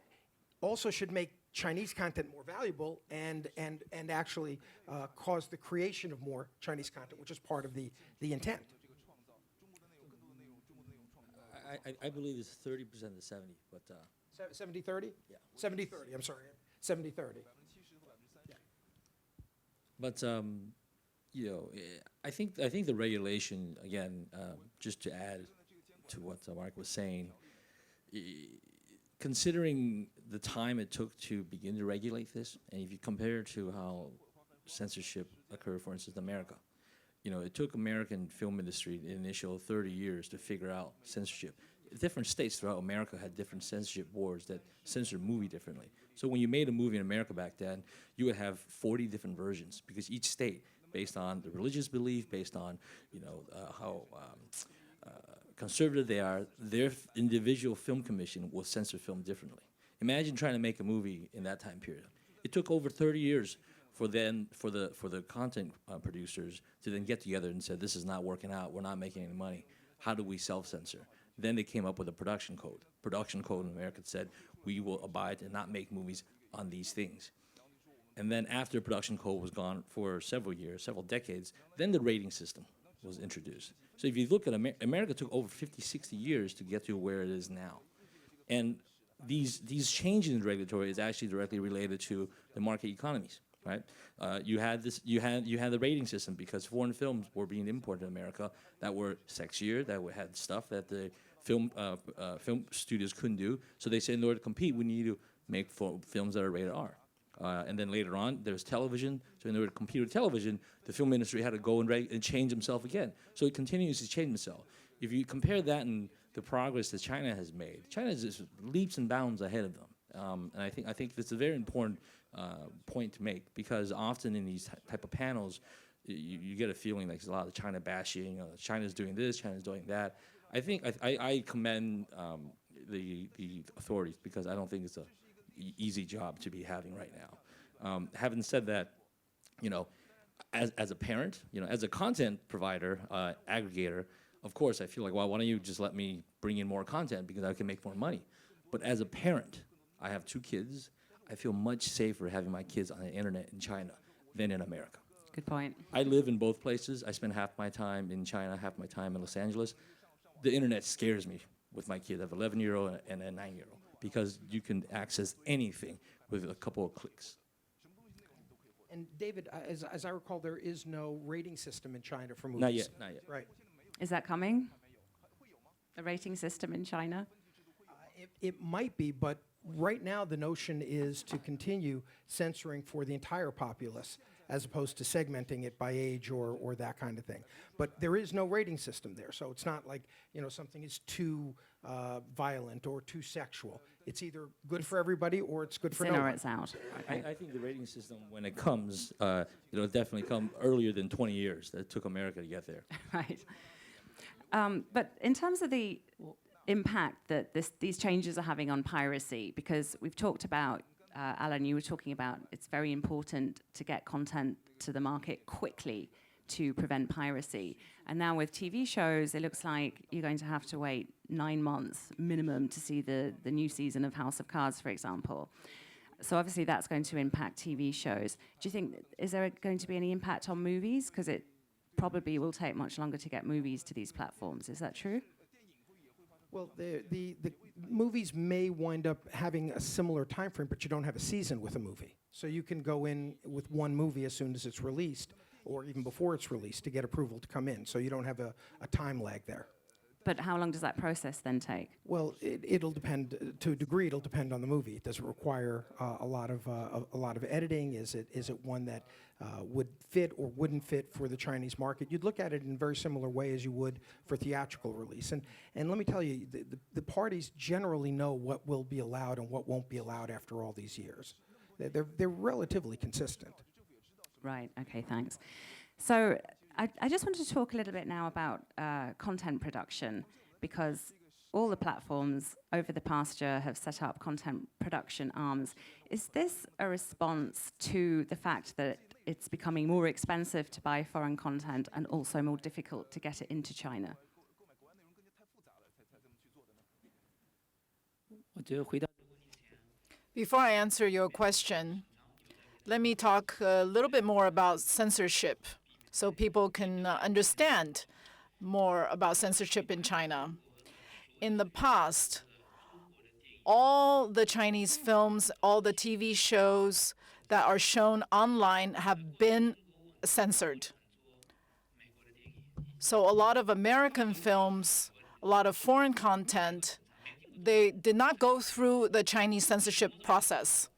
also should make Chinese content more valuable and actually cause the creation of more Chinese content, which is part of the intent. I believe it's 30% to 70, but 70-30? Yeah. 70-30, I'm sorry. 70-30. Yeah. But I think the regulation, again, just to add to what Mark was saying, considering the time it took to begin to regulate this, and if you compare it to how censorship occurred, for instance, in America, it took American film industry the initial 30 years to figure out censorship. different states throughout America had different censorship boards that censored movie differently. So when you made a movie in America back then, you would have 40 different versions because each state, based on the religious belief, based on how conservative they are, their individual film commission will censor film differently. Imagine trying to make a movie in that time period. It took over 30 years for the content producers to then get together and say, this is not working out, we're not making any money. How do we self-censor? Then they came up with a production code. Production code in America said, we will abide and not make movies on these things. And then after production code was gone for several years, several decades, then the rating system was introduced. So if you look at America took over 50, 60 years to get to where it is now. And these changes in regulatory is actually directly related to the market economies, right? You had the rating system because foreign films were being imported to America that were sexier, that had stuff that the film studios couldn't do. So they said in order to compete, we need to make films that are rated R. And then later on, there's television. So in order to compete with television, the film industry had to go and change themselves again. So it continues to change itself. If you compare that and the progress that China has made, China is just leaps and bounds ahead of them. And I think that's a very important point to make because often in these type of panels, you get a feeling like there's a lot of China bashing. China's doing this, China's doing that. I think I commend the authorities because I don't think it's a easy job to be having right now. Having said that, as a parent, as a content provider, aggregator, of course I feel like, well, why don't you just let me bring in more content because I can make more money. But as a parent, I have 2 kids. I feel much safer having my kids on the internet in China than in America. Good point. I live in both places. I spend half my time in China, half my time in Los Angeles. The internet scares me with my kids. I have an 11-year-old and a 9-year-old because you can access anything with a couple of clicks. And David, as I recall, there is no rating system in China for movies. Not yet. Right. Is that coming? A rating system in China? It might be, but right now the notion is to continue censoring for the entire populace as opposed to segmenting it by age or that kind of thing. But there is no rating system there, so it's not like something is too violent or too sexual. It's either good for everybody or it's good for no In or one. it's out. Okay. I think the rating system, when it comes, it'll definitely come earlier than 20 years. That took America to get there. Right. But in terms of the impact that these changes are having on piracy, because we've talked about, Alan, you were talking about it's very important to get content to the market quickly to prevent piracy. And now with TV shows, it looks like you're going to have to wait 9 months minimum to see the new season of House of Cards, for example. So obviously that's going to impact TV shows. Do you think, is there going to be any impact on movies? Because it probably will take much longer to get movies to these platforms. Is that true? Well, the movies may wind up having a similar time frame, but you don't have a season with a movie. So you can go in with one movie as soon as it's released, or even before it's released, to get approval to come in. So you don't have a time lag there. But how long does that process then take? Well, it'll depend to a degree. It'll depend on the movie. Does it require a lot of editing? Is it one that would fit or wouldn't fit for the Chinese market? You'd look at it in a very similar way as you would for theatrical release. And let me tell you, the parties generally know what will be allowed and what won't be allowed after all these years. They're relatively consistent. Right, okay, thanks. So I just wanted to talk a little bit now about content production, because all the platforms over the past year have set up content production arms. Is this a response to the fact that it's becoming more expensive to buy foreign content and also more difficult to get it into China? Before I answer your question, let me talk a little bit more about censorship so people can understand more about censorship in China. In the past, all the Chinese films, all the TV shows that are shown online have been censored. So a lot of American films, a lot of foreign content, they did not go through the Chinese censorship process.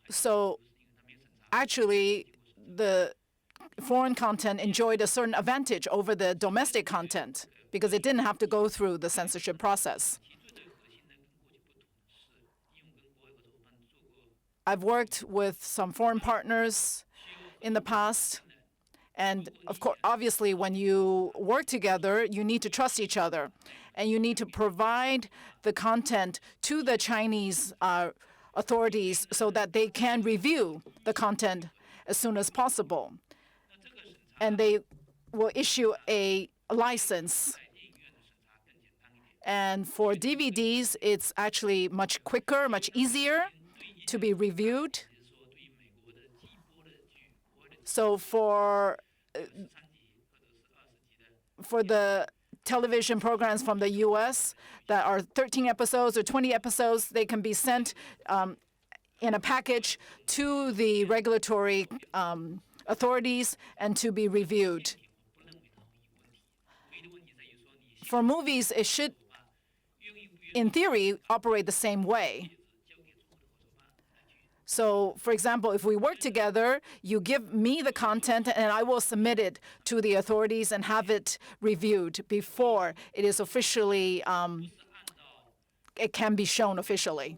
So actually, the foreign content enjoyed a certain advantage over the domestic content because it didn't have to go through the censorship process. I've worked with some foreign partners in the past, and of course, obviously, when you work together, you need to trust each other, and you need to provide the content to the Chinese authorities so that they can review the content as soon as possible. And they will issue a license. And for DVDs, it's actually much quicker, much easier to be reviewed. So for the television programs from the US that are 13 episodes or 20 episodes, they can be sent in a package to the regulatory authorities and to be reviewed. For movies, it should, in theory, operate the same way. So, for example, if we work together, you give me the content and I will submit it to the authorities and have it reviewed before it is officially, it can be shown officially.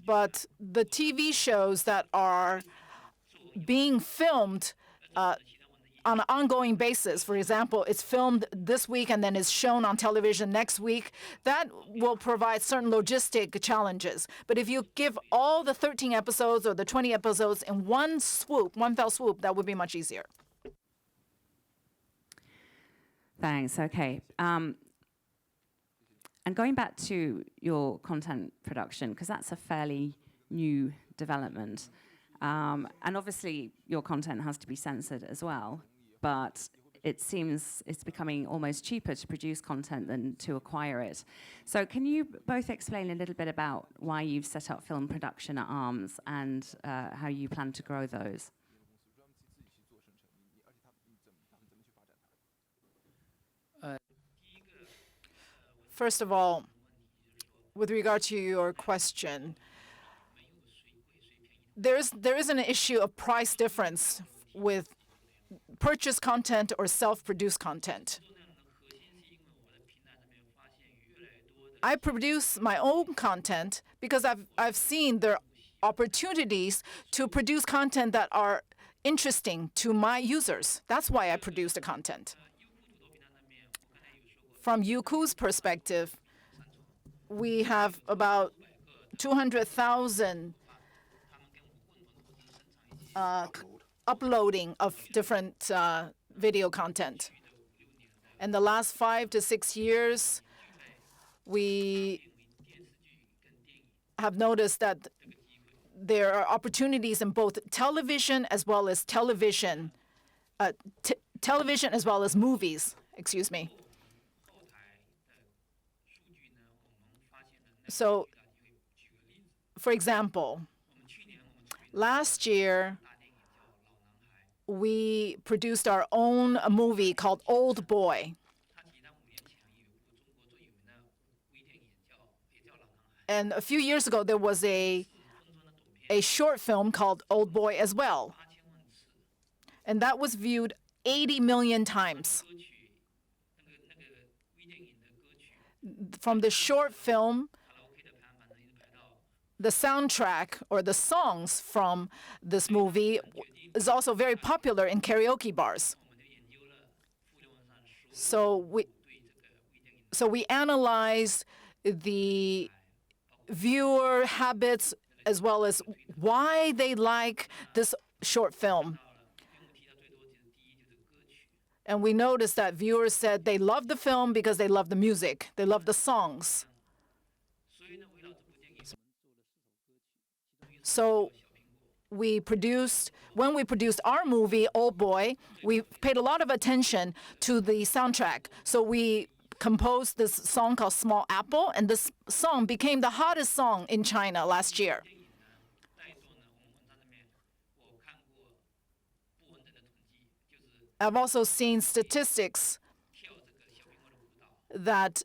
But the TV shows that are being filmed on an ongoing basis, for example, it's filmed this week and then is shown on television next week, that will provide certain logistic challenges. But if you give all the 13 episodes or the 20 episodes in one swoop, one fell swoop, that would be much easier. Thanks. Okay. And going back to your content production, because that's a fairly new development. And obviously, your content has to be censored as well. But it seems it's becoming almost cheaper to produce content than to acquire it. So can you both explain a little bit about why you've set up film production at Arms and how you plan to grow those? First of all, with regard to your question, there is an issue of price difference with purchased content or self-produced content. I produce my own content because I've seen there are opportunities to produce content that are interesting to my users. That's why I produce the content. From Youku's perspective, we have about 200,000 uploading of different video content. In the last 5 to 6 years, we have noticed that there are opportunities in both television as well as television as well as movies, excuse me. So, for example, last year, we produced our own movie called Old Boy. And a few years ago, there was a short film called Old Boy as well. And that was viewed 80 million times. From the short film, the soundtrack or the songs from this movie is also very popular in karaoke bars. So we analyzed the viewer habits as well as why they like this short film. And we noticed that viewers said they love the film because they love the music, they love the songs. So when we produced our movie, Old Boy, we paid a lot of attention to the soundtrack. So we composed this song called Small Apple, and this song became the hottest song in China last year. I've also seen statistics that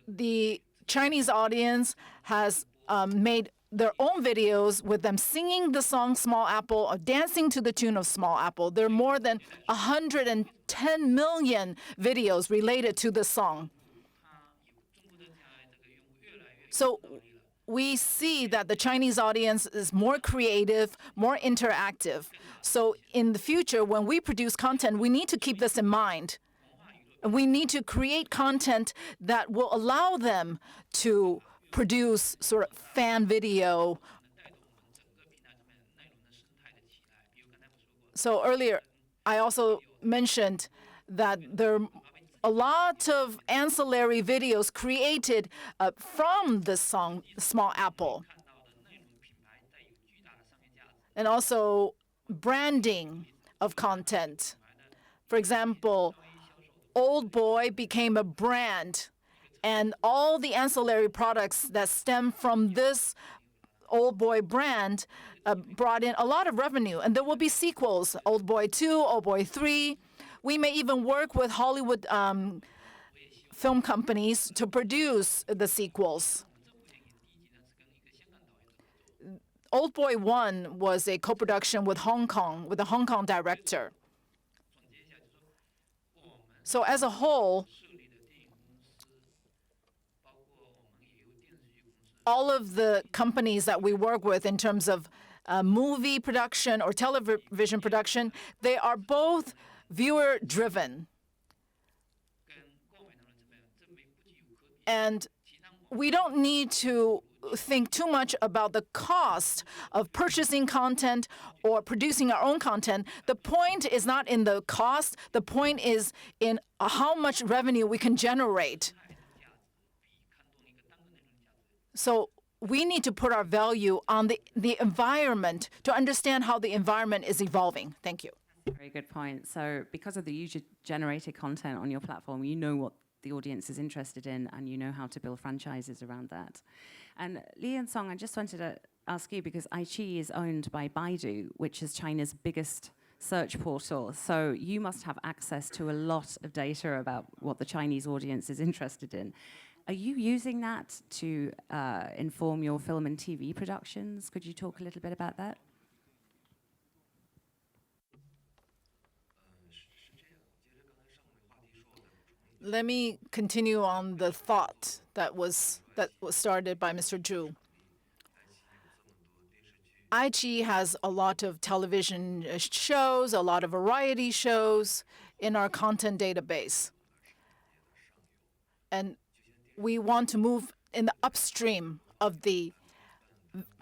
the Chinese audience has made their own videos with them singing the song Small Apple or dancing to the tune of Small Apple. There are more than 110 million videos related to the song. So we see that the Chinese audience is more creative, more interactive. So in the future, when we produce content, we need to keep this in mind. And we need to create content that will allow them to produce sort of fan video. So earlier, I also mentioned that there are a lot of ancillary videos created from the song Small Apple. And also branding of content. For example, Old Boy became a brand, and all the ancillary products that stem from this Old Boy brand brought in a lot of revenue. And there will be sequels, Old Boy 2, Old Boy 3. We may even work with Hollywood film companies to produce the sequels. Old Boy 1 was a co-production with Hong Kong, with a Hong Kong director. So as a whole, all of the companies that we work with in terms of movie production or television production, they are both viewer-driven. And we don't need to think too much about the cost of purchasing content or producing our own content. The point is not in the cost. The point is in how much revenue we can generate. So we need to put our value on the environment to understand how the environment is evolving. Thank you. Very good point. So because of the user-generated content on your platform, you know what the audience is interested in, and you know how to build franchises around that. And Li and Song, I just wanted to ask you, because iQIYI is owned by Baidu, which is China's biggest search portal. So you must have access to a lot of data about what the Chinese audience is interested in. Are you using that to inform your film and TV productions? Could you talk a little bit about that? Let me continue on the thought that was started by Mr. Zhu. iQIYI has a lot of television shows, a lot of variety shows in our content database. And we want to move in the upstream of the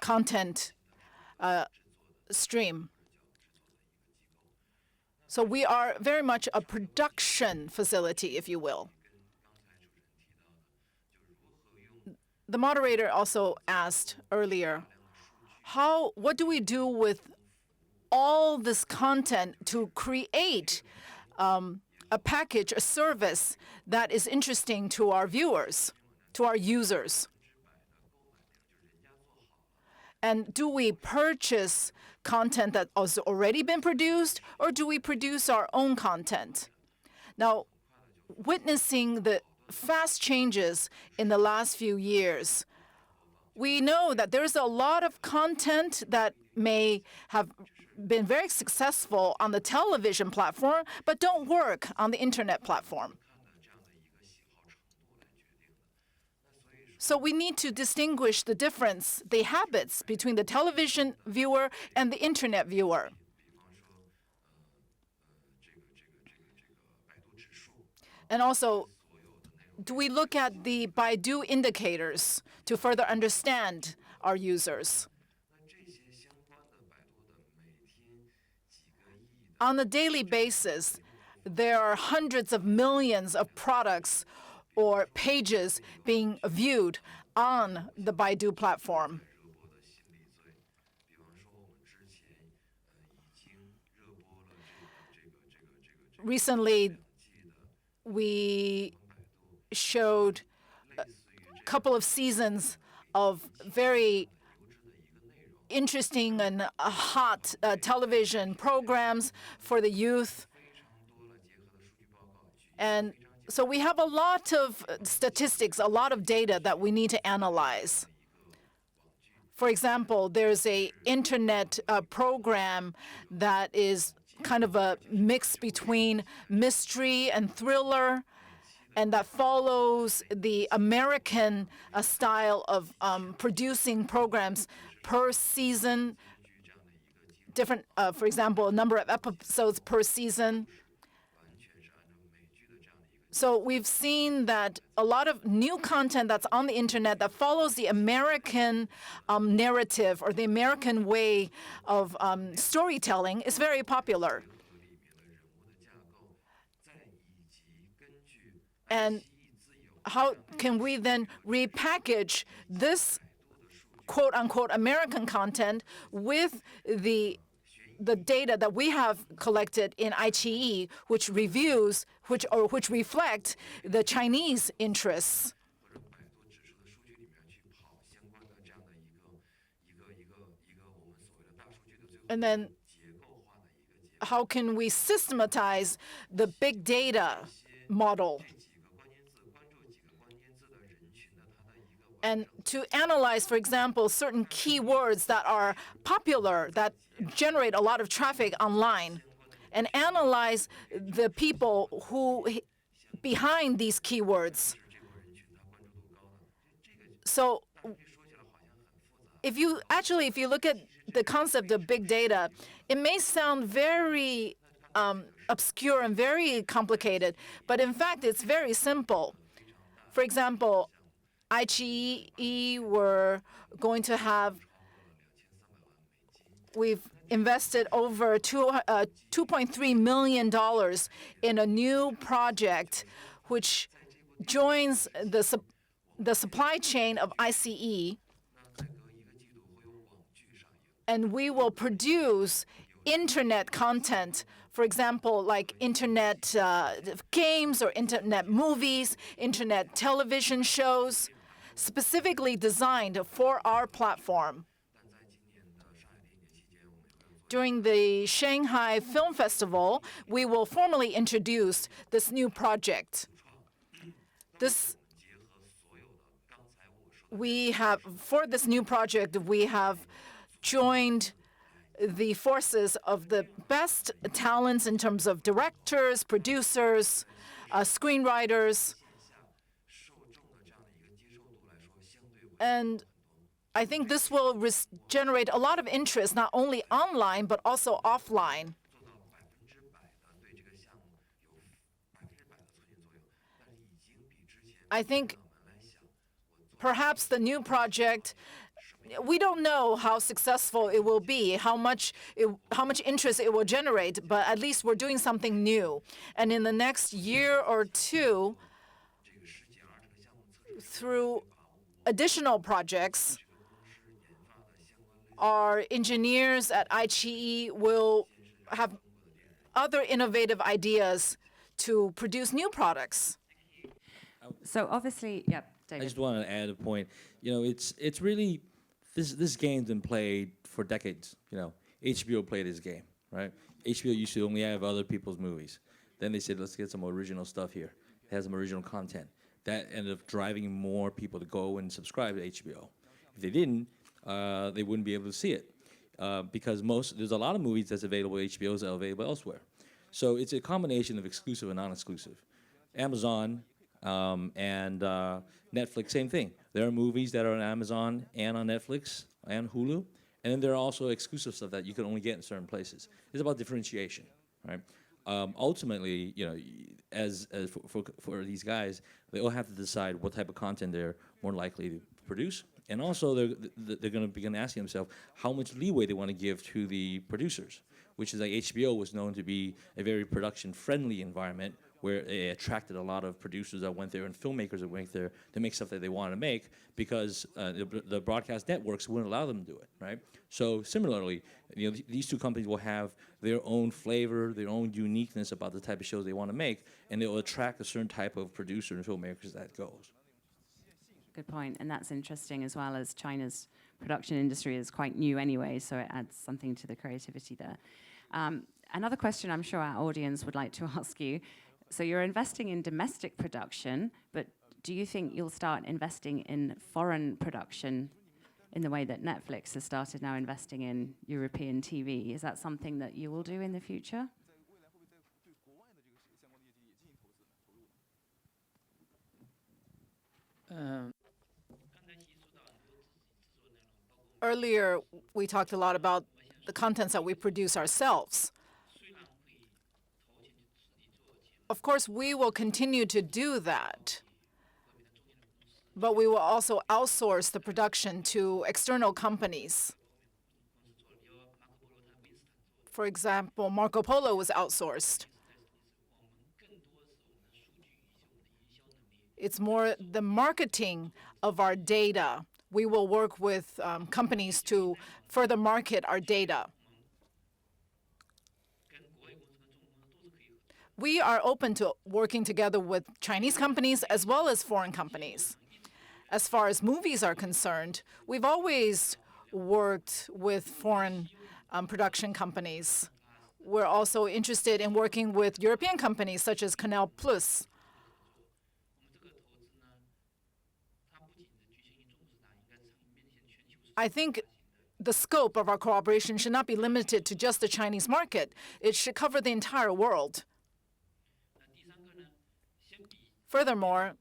content stream. So we are very much a production facility, if you will. The moderator also asked earlier, what do we do with all this content to create a package, a service that is interesting to our viewers, to our users? And do we purchase content that has already been produced, or do we produce our own content? Now, witnessing the fast changes in the last few years, we know that there's a lot of content that may have been very successful on the television platform, but don't work on the internet platform. So we need to distinguish the difference, the habits between the television viewer and the internet viewer. And also, do we look at the Baidu indicators to further understand our users? On a daily basis, there are hundreds of millions of products or pages being viewed on the Baidu platform. Recently, we showed a couple of seasons of very interesting and hot television programs for the youth. And so we have a lot of statistics, a lot of data that we need to analyze. For example, there's a internet program that is kind of a mix between mystery and thriller, and that follows the American style of producing programs per season, different, for example, a number of episodes per season. So we've seen that a lot of new content that's on the internet that follows the American narrative or the American way of storytelling is very popular. And how can we then repackage this quote-unquote American content with the data that we have collected in iQIYI, which reflect the Chinese interests? And then how can we systematize the big data model? And to analyze, for example, certain keywords that are popular, that generate a lot of traffic online, and analyze the people who behind these keywords. So if you look at the concept of big data, it may sound very obscure and very complicated, but in fact, it's very simple. For example, iQIYI, we've invested over $2.3 million in a new project which joins the supply chain of iQIYI, and we will produce internet content, for example, like internet games or internet movies, internet television shows, specifically designed for our platform. During the Shanghai Film Festival, we will formally introduce this new project. For this new project, we have joined the forces of the best talents in terms of directors, producers, screenwriters. And I think this will generate a lot of interest, not only online, but also offline. I think perhaps the new project, we don't know how successful it will be, how much interest it will generate, but at least we're doing something new. And in the next year or two, through additional projects, our engineers at iQIYI will have other innovative ideas to produce new products. So obviously, yeah, David. I just want to add a point. You know, it's really this game's been played for decades. You know, HBO played this game, right? HBO used to only have other people's movies. Then they said, let's get some original stuff here. It has some original content. That ended up driving more people to go and subscribe to HBO. If they didn't, they wouldn't be able to see it because there's a lot of movies that's available at HBO that are available elsewhere. So it's a combination of exclusive and non-exclusive. Amazon and Netflix, same thing. There are movies that are on Amazon and on Netflix and Hulu, and then there are also exclusive stuff that you can only get in certain places. It's about differentiation, right? Ultimately, you know, for these guys, they all have to decide what type of content they're more likely to produce, and also they're going to begin asking themselves how much leeway they want to give to the producers, which is like HBO was known to be a very production-friendly environment where it attracted a lot of producers that went there and filmmakers that went there to make stuff that they wanted to make because the broadcast networks wouldn't allow them to do it, right? So similarly, you know, these two companies will have their own flavor, their own uniqueness about the type of shows they want to make, and they will attract a certain type of producer and filmmakers that goes. Good point, and that's interesting as well, as China's production industry is quite new anyway, so it adds something to the creativity there. Another question I'm sure our audience would like to ask you. So you're investing in domestic production, but do you think you'll start investing in foreign production in the way that Netflix has started now investing in European TV. Is that something that you will do in the future? Earlier, we talked a lot about the contents that we produce ourselves. Of course, we will continue to do that, but we will also outsource the production to external companies. For example, Marco Polo was outsourced. It's more the marketing of our data. We will work with companies to further market our data. We are open to working together with Chinese companies as well as foreign companies. As far as movies are concerned, we've always worked with foreign production companies. We're also interested in working with European companies such as Canal Plus. I think the scope of our cooperation should not be limited to just the Chinese market. It should cover the entire world. Furthermore,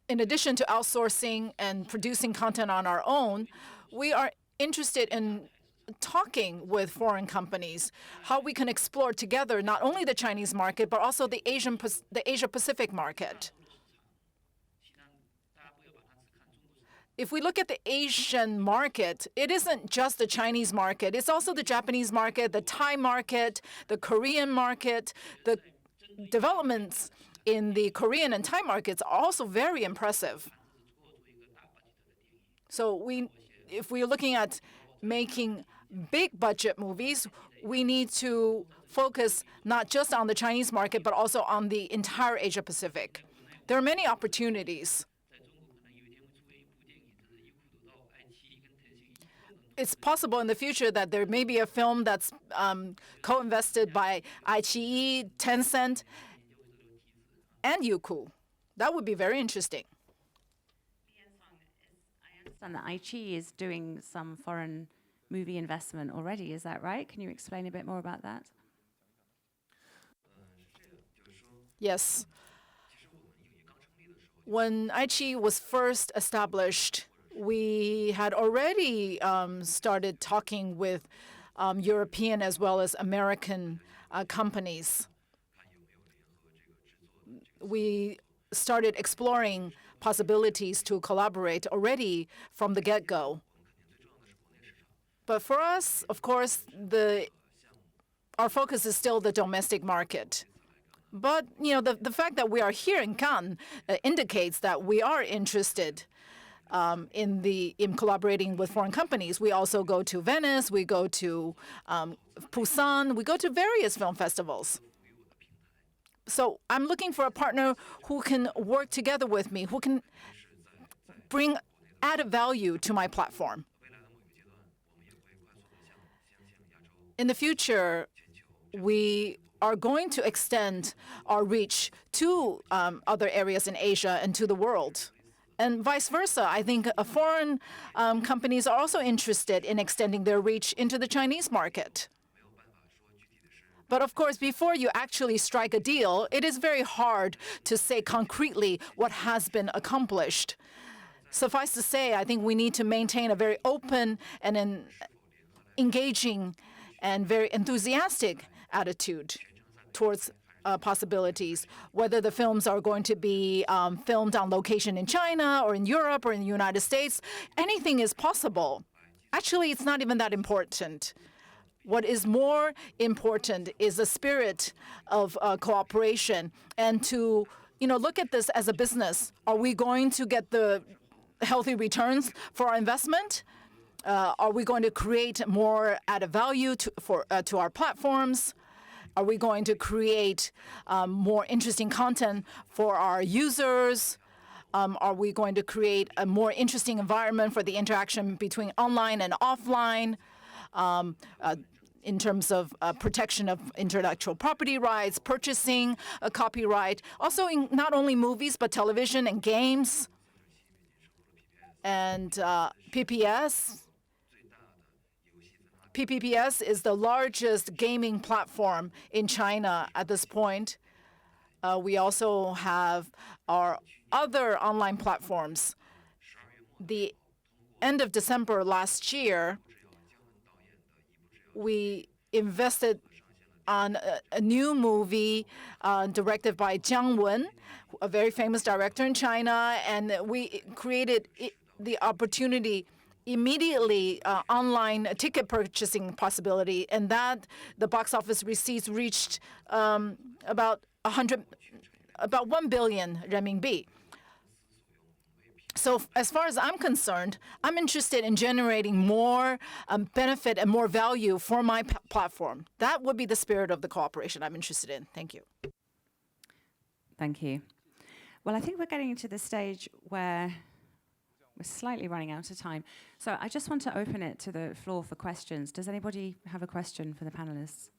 in addition to outsourcing and producing content on our own, we are interested in talking with foreign companies, how we can explore together not only the Chinese market, but also the Asia-Pacific market. If we look at the Asian market, it isn't just the Chinese market. It's also the Japanese market, the Thai market, the Korean market. The developments in the Korean and Thai markets are also very impressive. So if we're looking at making big budget movies, we need to focus not just on the Chinese market, but also on the entire Asia Pacific. There are many opportunities. It's possible in the future that there may be a film that's co-invested by iQIYI, Tencent, and Youku. That would be very interesting. I understand that iQIYI is doing some foreign movie investment already. Is that right? Can you explain a bit more about that? Yes. When iQIYI was first established, we had already started talking with European as well as American companies. We started exploring possibilities to collaborate already from the get-go. But for us, of course, our focus is still the domestic market. But the fact that we are here in Cannes indicates that we are interested in collaborating with foreign companies. We also go to Venice, we go to Busan, we go to various film festivals. So I'm looking for a partner who can work together with me, who can bring added value to my platform. In the future, we are going to extend our reach to other areas in Asia and to the world. And vice versa, I think foreign companies are also interested in extending their reach into the Chinese market. But of course, before you actually strike a deal, it is very hard to say concretely what has been accomplished. Suffice to say, I think we need to maintain a very open and an engaging and very enthusiastic attitude towards possibilities. Whether the films are going to be filmed on location in China or in Europe or in the United States, anything is possible. Actually, it's not even that important. What is more important is the spirit of cooperation and to look at this as a business. Are we going to get the healthy returns for our investment? Are we going to create more added value to our platforms? Are we going to create more interesting content for our users? Are we going to create a more interesting environment for the interaction between online and offline in terms of protection of intellectual property rights, purchasing a copyright, also in not only movies but television and games? And PPPS is the largest gaming platform in China at this point. We also have our other online platforms. The end of December last year, we invested on a new movie directed by Jiang Wen, a very famous director in China, and we created the opportunity immediately online ticket purchasing possibility, and that the box office receipts reached about 1 billion renminbi. So as far as I'm concerned, I'm interested in generating more benefit and more value for my platform. That would be the spirit of the cooperation I'm interested in. Thank you. Thank you. Well, I think we're getting to the stage where we're slightly running out of time. So I just want to open it to the floor for questions. Does anybody have a question for the panelists?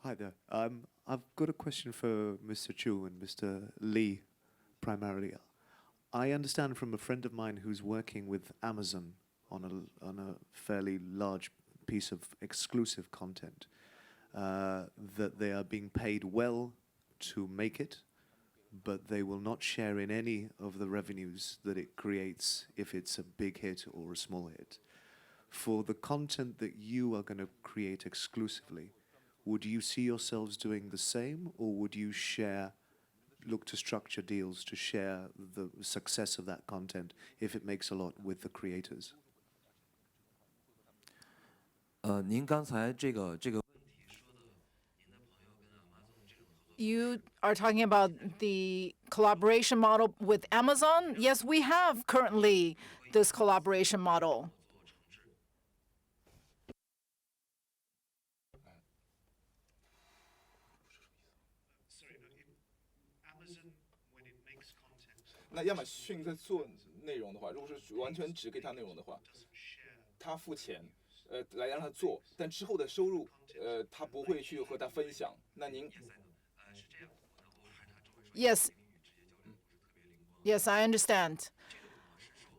Hi there. I've got a question for Mr. Chu and Mr. Li, primarily. I understand from a friend of mine who's working with Amazon on a fairly large piece of exclusive content, that they are being paid well to make it, but they will not share in any of the revenues that it creates if it's a big hit or a small hit. For the content that you are going to create exclusively, would you see yourselves doing the same, or would you look to structure deals to share the success of that content if it makes a lot with the creators? 您刚才这个 You are talking about the collaboration model with Amazon? Yes, we have currently this collaboration model. Amazon, when it makes content, 那亚马逊在做内容的话，如果是完全只给他内容的话，他付钱，来让他做，但之后的收入，他不会去和他分享。那您？ Yes. Yes, I understand.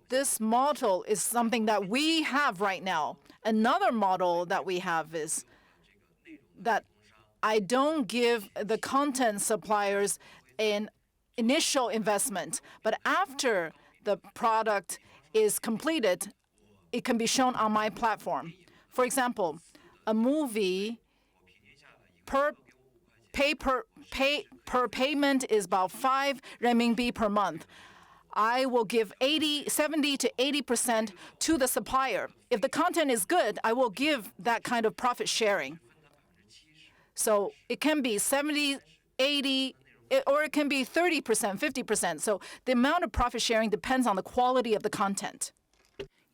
This model is something that we have right now. Another model that we have is that I don't give the content suppliers an initial investment, but after the product is completed, it can be shown on my platform. For example, a movie per payment is about 5 renminbi per month. I will give 70 to 80% to the supplier. If the content is good, I will give that kind of profit sharing. So it can be 70, 80, or it can be 30%, 50%. So the amount of profit sharing depends on the quality of the content.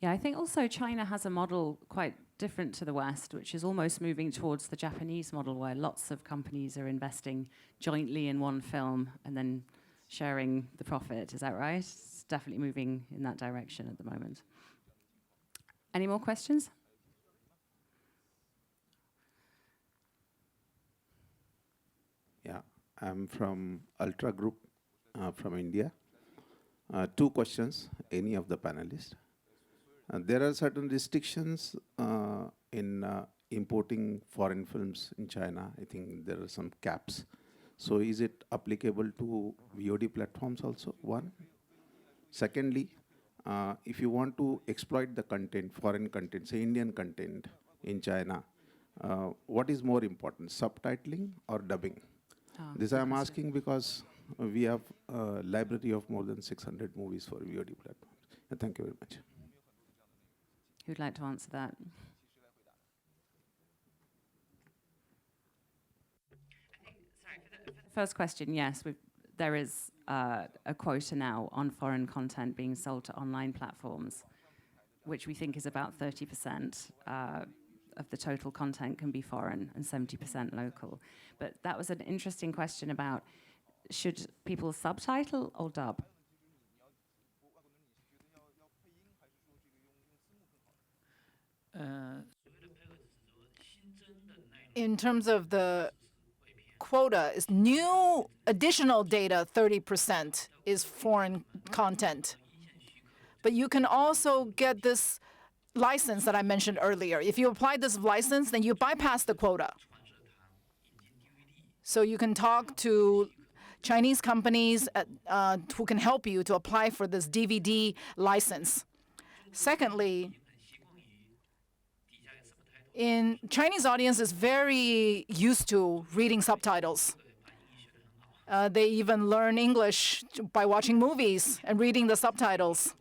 Yeah, I think also China has a model quite different to the West, which is almost moving towards the Japanese model, where lots of companies are investing jointly in one film and then sharing the profit. Is that right? It's definitely moving in that direction at the moment. Any more questions? Yeah, I'm from Ultra Group from India. 2 questions, any of the panelists. There are certain restrictions in importing foreign films in China. I think there are some caps. So is it applicable to VOD platforms also? One. Secondly, if you want to exploit the content, foreign content, say Indian content in China, what is more important, subtitling or dubbing? This I'm asking because we have a library of more than 600 movies for VOD platforms. Thank you very much. Who'd like to answer that? For the first question, yes, there is a quota now on foreign content being sold to online platforms, which we think is about 30% of the total content can be foreign and 70% local. But that was an interesting question about, should people subtitle or dub? In terms of the quota, is new additional data, 30% is foreign content. But you can also get this license that I mentioned earlier. If you apply this license, then you bypass the quota. So you can talk to Chinese companies who can help you to apply for this DVD license. Secondly, Chinese audience is very used to reading subtitles. They even learn English by watching movies and reading the subtitles.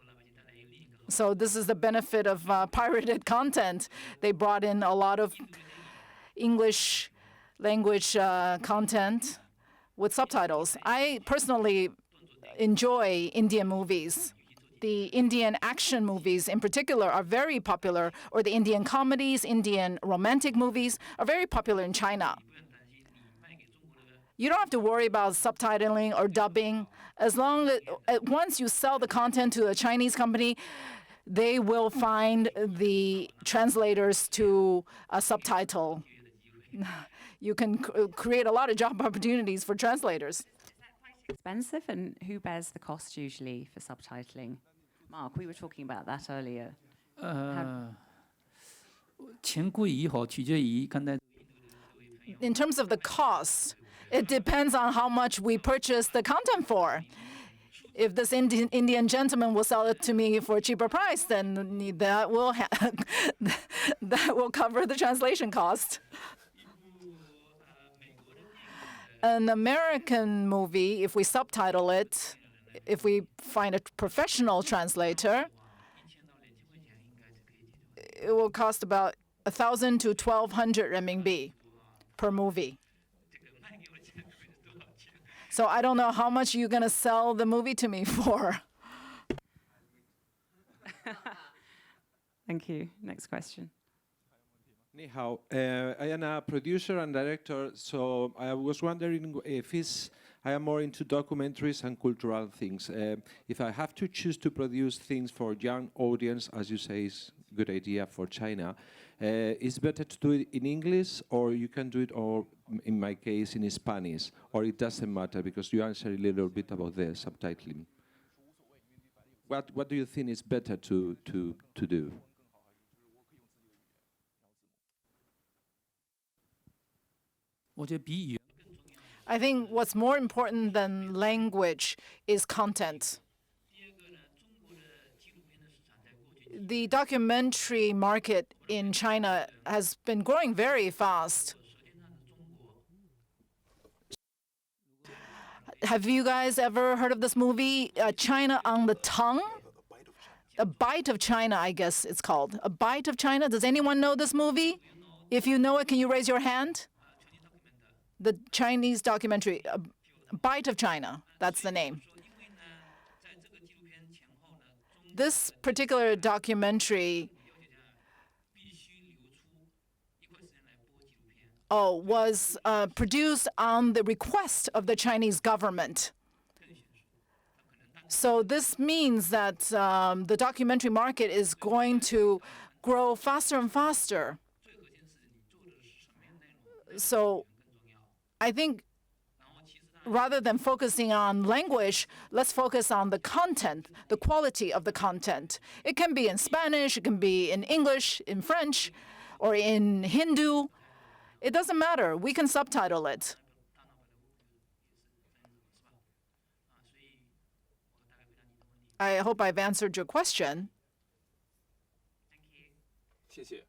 So this is the benefit of pirated content. They brought in a lot of English language content with subtitles. I personally enjoy Indian movies. The Indian action movies in particular are very popular, or the Indian comedies, Indian romantic movies are very popular in China. You don't have to worry about subtitling or dubbing. As long as once you sell the content to a Chinese company, they will find the translators to a subtitle. You can create a lot of job opportunities for translators. Expensive, and who bears the cost usually for subtitling? Mark, we were talking about that earlier. 钱贵与否取决于刚才 In terms of the cost, it depends on how much we purchase the content for. If this Indian gentleman will sell it to me for a cheaper price, then that will that will cover the translation cost. An American movie, if we subtitle it, if we find a professional translator, it will cost about 1,000 to 1,200 RMB per movie. So I don't know how much you're going to sell the movie to me for. Thank you. Next question. 你好, I am a producer and director, so I was wondering if I am more into documentaries and cultural things. If I have to choose to produce things for young audience, as you say, is a good idea for China, it's better to do it in English, or you can do it, or in my case, in Spanish, or it doesn't matter, because you answered a little bit about the subtitling. What do you think is better to do? I think what's more important than language is content. The documentary market in China has been growing very fast. Have you guys ever heard of this movie, China on the Tongue? A Bite of China, I guess it's called. A Bite of China. Does anyone know this movie? If you know it, can you raise your hand? The Chinese documentary, A Bite of China, that's the name. This particular documentary was produced on the request of the Chinese government. So this means that the documentary market is going to grow faster and faster. So I think rather than focusing on language, let's focus on the content, the quality of the content. It can be in Spanish, it can be in English, in French, or in Hindu. It doesn't matter. We can subtitle it. I hope I've answered your question. 谢谢。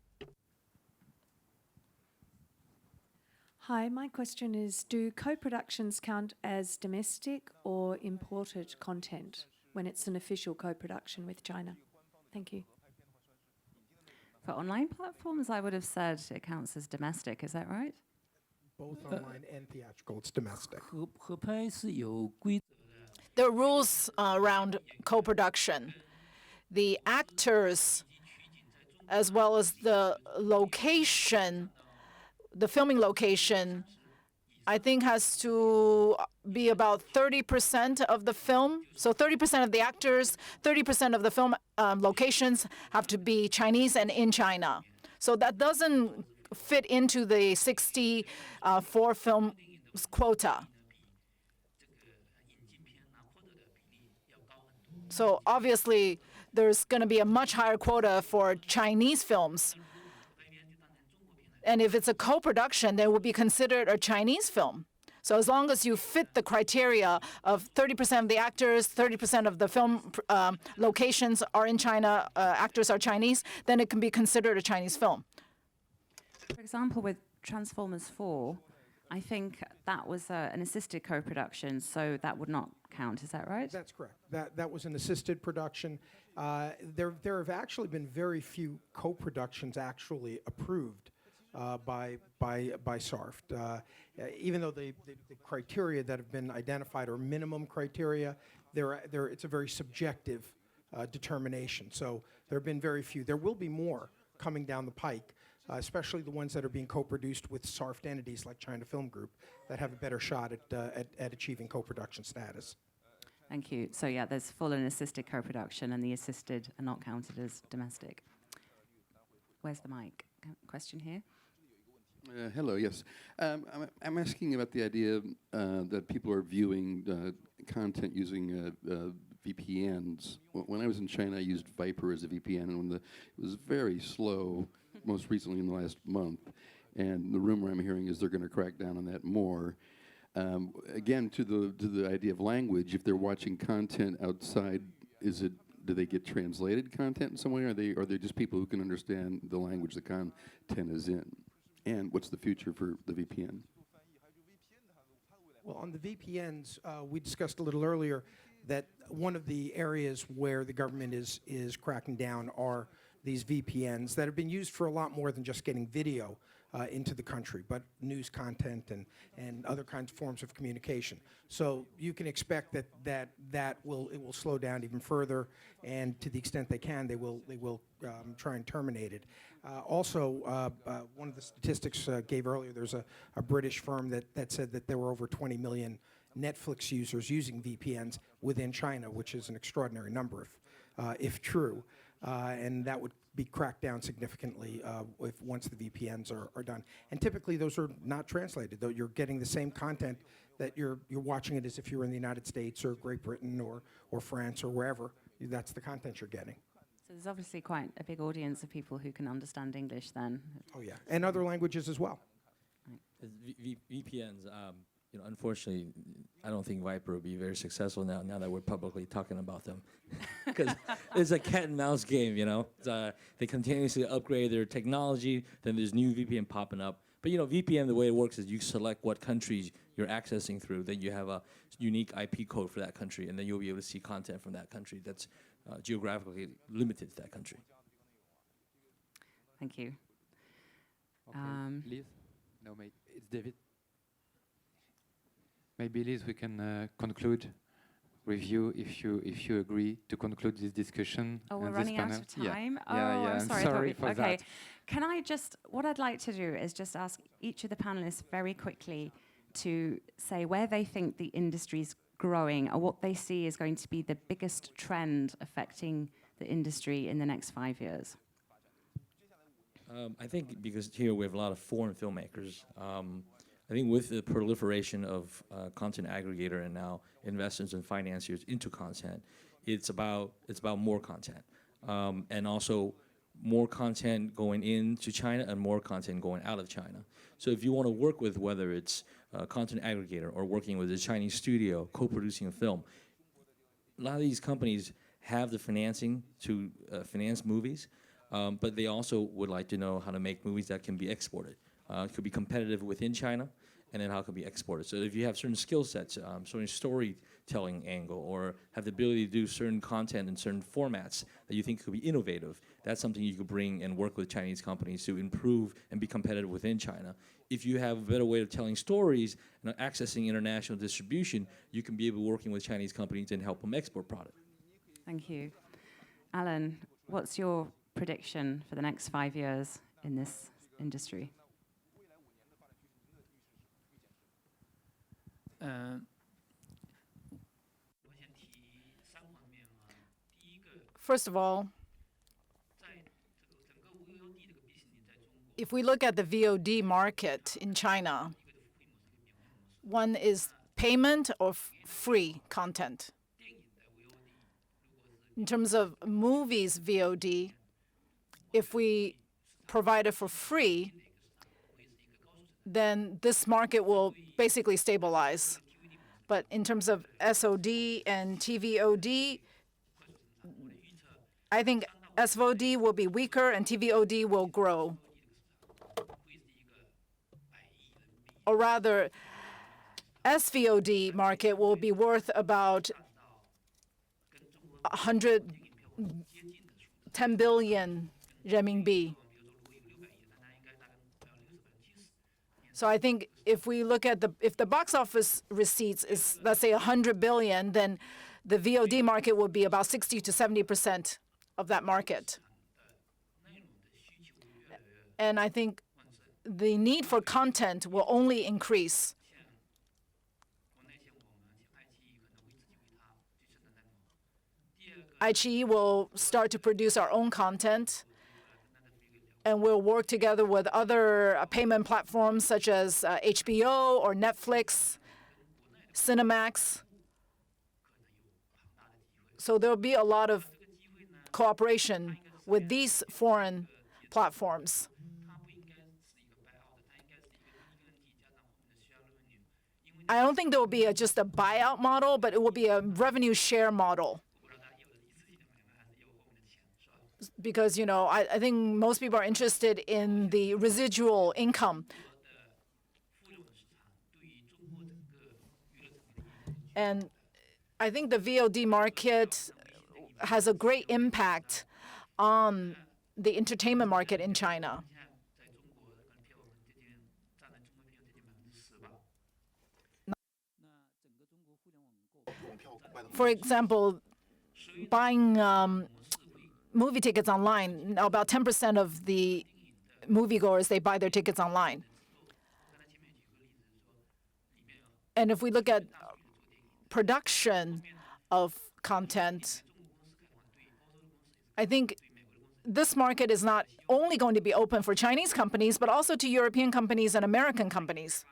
Hi, my question is, do co-productions count as domestic or imported content when it's an official co-production with China? Thank you. For online platforms, I would have said it counts as domestic. Is that right? Both online and theatrical, it's domestic. 合拍是有规。 There are rules around co-production. The actors, as well as the location, the filming location, I think has to be about 30% of the film. So 30% of the actors, 30% of the film locations have to be Chinese and in China. So that doesn't fit into the 64 film quota. So obviously, there's going to be a much higher quota for Chinese films. And if it's a co-production, then it will be considered a Chinese film. So as long as you fit the criteria of 30% of the actors, 30% of the film locations are in China, actors are Chinese, then it can be considered a Chinese film. For example, with Transformers 4, I think that was an assisted co-production, so that would not count. Is that right? That's correct. That was an assisted production. There have actually been very few co-productions actually approved by SARFT. Even though the criteria that have been identified are minimum criteria, it's a very subjective determination. So there have been very few. There will be more coming down the pike, especially the ones that are being co-produced with SARFT entities like China Film Group that have a better shot at achieving co-production status. Thank you. So yeah, there's full and assisted co-production, and the assisted are not counted as domestic. Where's the mic? Question here. Hello, yes. I'm asking about the idea that people are viewing content using VPNs. When I was in China, I used Viper as a VPN, and it was very slow, most recently in the last month. And the rumor I'm hearing is they're going to crack down on that more. Again, to the idea of language, if they're watching content outside, do they get translated content in some way, or are they just people who can understand the language the content is in? And what's the future for the VPN? Well, on the VPNs, we discussed a little earlier that one of the areas where the government is cracking down are these VPNs that have been used for a lot more than just getting video into the country, but news content and other kinds of forms of communication. So you can expect that it will slow down even further, and to the extent they can, they will try and terminate it. Also, one of the statistics gave earlier, there's a British firm that said that there were over 20 million Netflix users using VPNs within China, which is an extraordinary number if true. And that would be cracked down significantly once the VPNs are done. And typically those are not translated, though you're getting the same content that you're watching it as if you were in the United States or Great Britain or France or wherever. That's the content you're getting. So there's obviously quite a big audience of people who can understand English then. Oh yeah, and other languages as well. VPNs, unfortunately, I don't think Viper will be very successful now that we're publicly talking about them. Because it's a cat and mouse game, they continuously upgrade their technology, then there's new VPN popping up. But VPN, the way it works is you select what countries you're accessing through, then you have a unique IP code for that country, and then you'll be able to see content from that country that's geographically limited to that country. Thank you. Okay, Liz? No, mate, it's David. Maybe, Liz, we can conclude with you if you agree to conclude this discussion. Oh, we're and running this out panel. of time? Yeah, yeah, I'm sorry. sorry for okay. that. Can I what I'd like to do is just ask each of the panelists very quickly to say where they think the industry's growing or what they see is going to be the biggest trend affecting the industry in the next 5 years. I think because here we have a lot of foreign filmmakers, I think with the proliferation of content aggregator and now investors and financiers into content, it's about more content, and also more content going into China and more content going out of China. So if you want to work with whether it's a content aggregator or working with a Chinese studio co-producing a film, a lot of these companies have the financing to finance movies, but they also would like to know how to make movies that can be exported. It could be competitive within China, and then how it can be exported. So if you have certain skill sets, certain storytelling angle, or have the ability to do certain content in certain formats that you think could be innovative, that's something you could bring and work with Chinese companies to improve and be competitive within China. If you have a better way of telling stories and accessing international distribution, you can be able to working with Chinese companies and help them export product. Thank you. Alan, what's your prediction for the next 5 years in this industry? First of all, if we look at the VOD market in China, one is payment or free content. In terms of movies VOD, if we provide it for free, then this market will basically stabilize. But in terms of SOD and TVOD, I think SVOD will be weaker and TVOD will grow. Or rather, SVOD market will be worth about 110 billion renminbi. So I think if we look at if the box office receipts is, let's say, 100 billion, then the VOD market would be about 60 to 70% of that market. And I think the need for content will only increase. iQIYI will start to produce our own content, and we'll work together with other payment platforms such as HBO or Netflix, Cinemax. So there'll be a lot of cooperation with these foreign platforms. I don't think there will be just a buyout model, but it will be a revenue share model. Because, you know, I think most people are interested in the residual income. And I think the VOD market has a great impact on the entertainment market in China. For example, buying movie tickets online, about 10% of the moviegoers, they buy their tickets online. And if we look at production of content, I think this market is not only going to be open for Chinese companies, but also to European companies and American companies.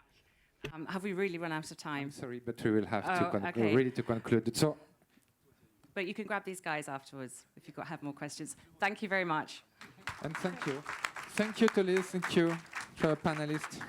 Have we really run out of time? I'm sorry, but we will have to okay. really to conclude. So, but you can grab these guys afterwards if you have more questions. Thank you very much. And thank you. Thank you to Liz, thank you for our panelists.